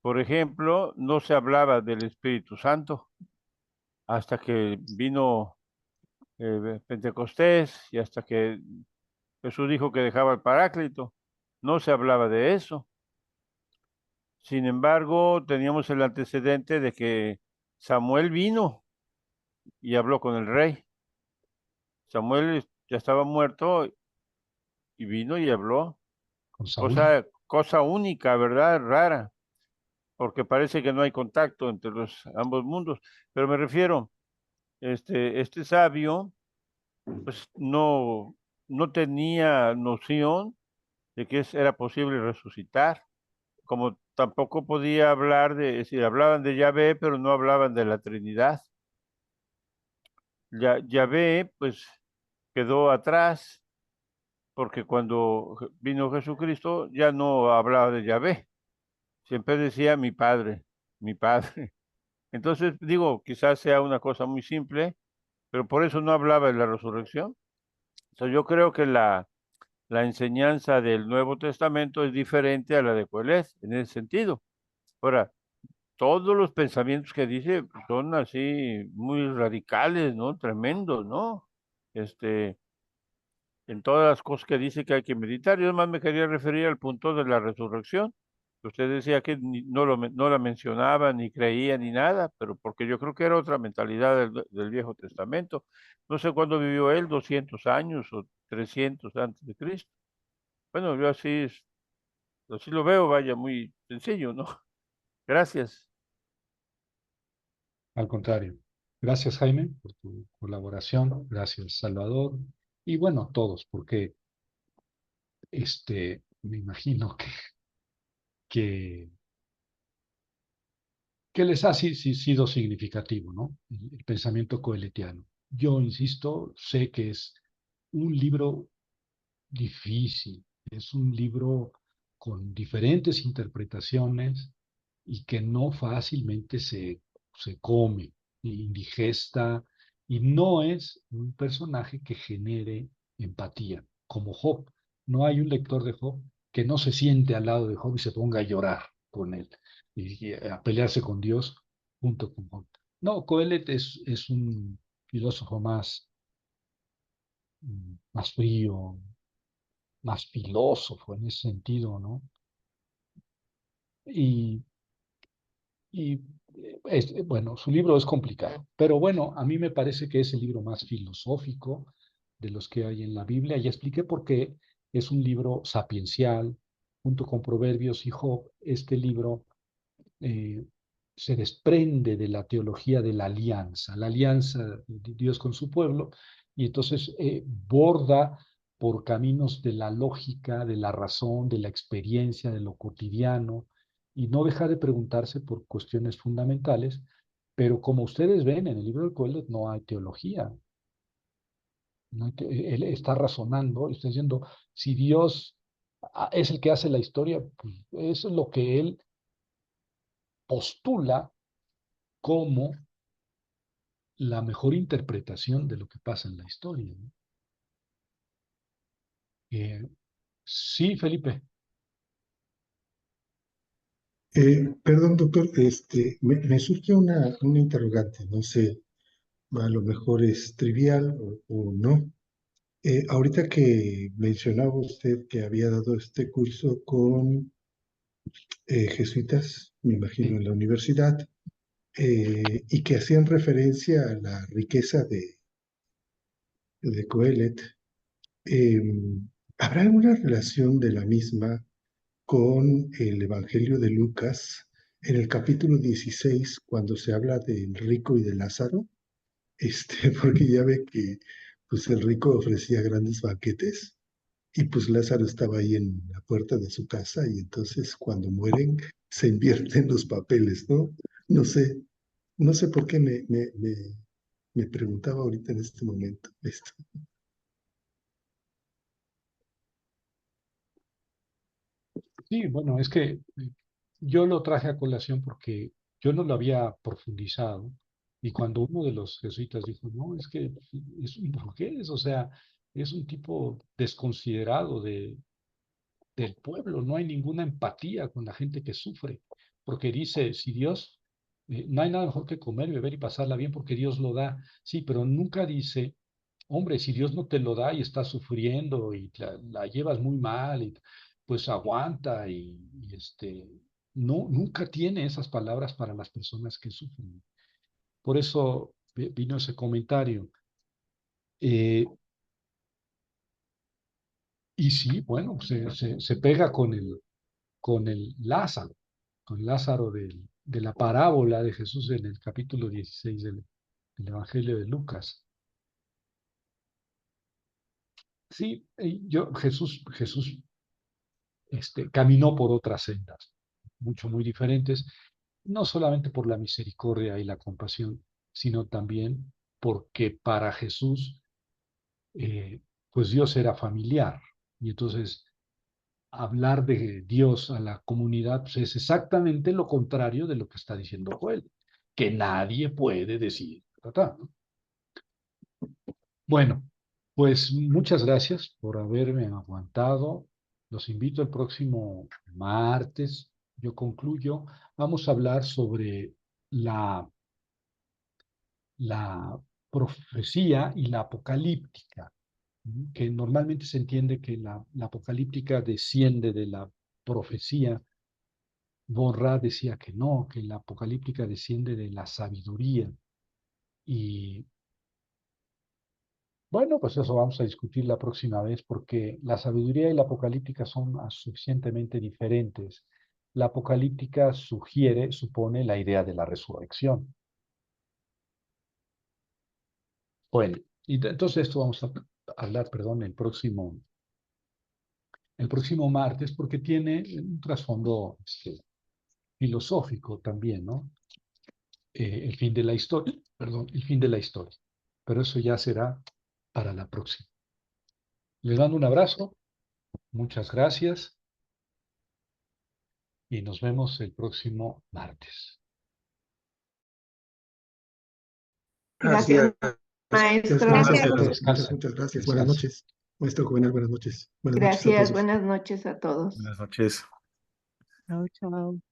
S6: Por ejemplo, no se hablaba del Espíritu Santo hasta que vino Pentecostés y hasta que Jesús dijo que dejaba el Paráclito. No se hablaba de eso. Sin embargo, teníamos el antecedente de que Samuel vino y habló con el rey. Samuel ya estaba muerto y vino y habló.
S1: Con Saúl,
S6: Cosa única, ¿verdad? Rara, porque parece que no hay contacto entre los ambos mundos. Pero me refiero, este sabio, pues no tenía noción de que era posible resucitar, como tampoco podía hablar es decir, hablaban de Yahvé, pero no hablaban de la Trinidad. Yahvé, pues, quedó atrás, porque cuando vino Jesucristo ya no hablaba de Yahvé, siempre decía mi padre, mi padre. Entonces, digo, quizás sea una cosa muy simple, pero por eso no hablaba de la resurrección. O sea, yo creo que la enseñanza del Nuevo Testamento es diferente a la de Coelet en ese sentido. Ahora, todos los pensamientos que dice son así muy radicales, ¿no? Tremendos, ¿no? Este, en todas las cosas que dice que hay que meditar. Yo además me quería referir al punto de la resurrección. Usted decía que no la mencionaba, ni creía, ni nada, pero porque yo creo que era otra mentalidad del Viejo Testamento. No sé cuándo vivió él, 200 años o 300 antes de Cristo. Bueno, yo así lo veo, vaya, muy sencillo, ¿no? Gracias.
S1: al contrario. Gracias, Jaime, por tu colaboración. Gracias, Salvador. Y bueno, todos, porque me imagino que, que les ha sido significativo, ¿no? El pensamiento coeletiano. Yo insisto, sé que es un libro difícil, es un libro con diferentes interpretaciones y que no fácilmente se come, indigesta, y no es un personaje que genere empatía, como Job. No hay un lector de Job que no se siente al lado de Job y se ponga a llorar con él y a pelearse con Dios junto con Job. No, Coelet es un filósofo más frío, más filósofo en ese sentido, ¿no? Y, y Bueno, su libro es complicado, pero bueno, a mí me parece que es el libro más filosófico de los que hay en la Biblia. Ya expliqué por qué es un libro sapiencial, junto con Proverbios y Job. Este libro eh, se desprende de la teología de la alianza de Dios con su pueblo, y entonces borda por caminos de la lógica, de la razón, de la experiencia, de lo cotidiano, y no deja de preguntarse por cuestiones fundamentales, pero como ustedes ven en el libro del Coelet no hay teología. Él está razonando, está diciendo, si Dios es el que hace la historia, pues eso es lo que él postula como la mejor interpretación de lo que pasa en la historia, ¿no? Sí, Felipe.
S3: Perdón, doctor, me surge una interrogante, no sé, a lo mejor es trivial o no. Ahorita que mencionaba usted que había dado este curso con jesuitas, me imagino
S1: Sí.
S3: en la universidad, y que hacían referencia a la riqueza de Coelet, ¿habrá alguna relación de la misma con el Evangelio de Lucas en el capítulo 16 cuando se habla del rico y de Lázaro? Porque ya ve que pues el rico ofrecía grandes banquetes y pues Lázaro estaba ahí en la puerta de su casa y entonces cuando mueren se invierten los papeles, ¿no? No sé, no sé por qué me preguntaba ahorita en este momento esto.
S1: Sí, bueno, es que yo lo traje a colación porque yo no lo había profundizado, y cuando uno de los jesuitas dijo, no, es que es un burgués, o sea, es un tipo desconsiderado del pueblo, no hay ninguna empatía con la gente que sufre, porque dice, si Dios, no hay nada mejor que comer, beber y pasarla bien porque Dios lo da, sí, pero nunca dice, hombre, si Dios no te lo da y estás sufriendo y la llevas muy mal, y, pues aguanta no, nunca tiene esas palabras para las personas que sufren. Por eso vino ese comentario. Eh, y sí, bueno, se pega con el Lázaro de la parábola de Jesús en el capítulo 16 del Evangelio de Lucas. Sí, Jesús caminó por otras sendas, muy diferentes, no solamente por la misericordia y la compasión, sino también porque para Jesús, eh, pues Dios era familiar. Y entonces hablar de Dios a la comunidad pues es exactamente lo contrario de lo que está diciendo Joel, que nadie puede decir, ¿no? Bueno, pues muchas gracias por haberme aguantado. Los invito el próximo martes. Yo concluyo. Vamos a hablar sobre la, la profecía y la apocalíptica, que normalmente se entiende que la apocalíptica desciende de la profecía. Borra decía que la apocalíptica desciende de la sabiduría. Y bueno, pues eso vamos a discutir la próxima vez, porque la sabiduría y la apocalíptica son suficientemente diferentes. La apocalíptica supone la idea de la resurrección. Bueno, y entonces esto vamos a hablar, perdón, el próximo martes, porque tiene un trasfondo filosófico también, ¿no? El fin de la historia, perdón, el fin de la historia. Pero eso ya será para la próxima. Les mando un abrazo, muchas gracias y nos vemos el próximo martes.
S7: Gracias, maestro.
S3: Muchas gracias. Buenas noches. Maestro Juvenal, buenas noches. Buenas noches a
S7: Gracias,
S3: todos.
S7: buenas noches a todos.
S8: Buenas noches.
S9: Chao, chao.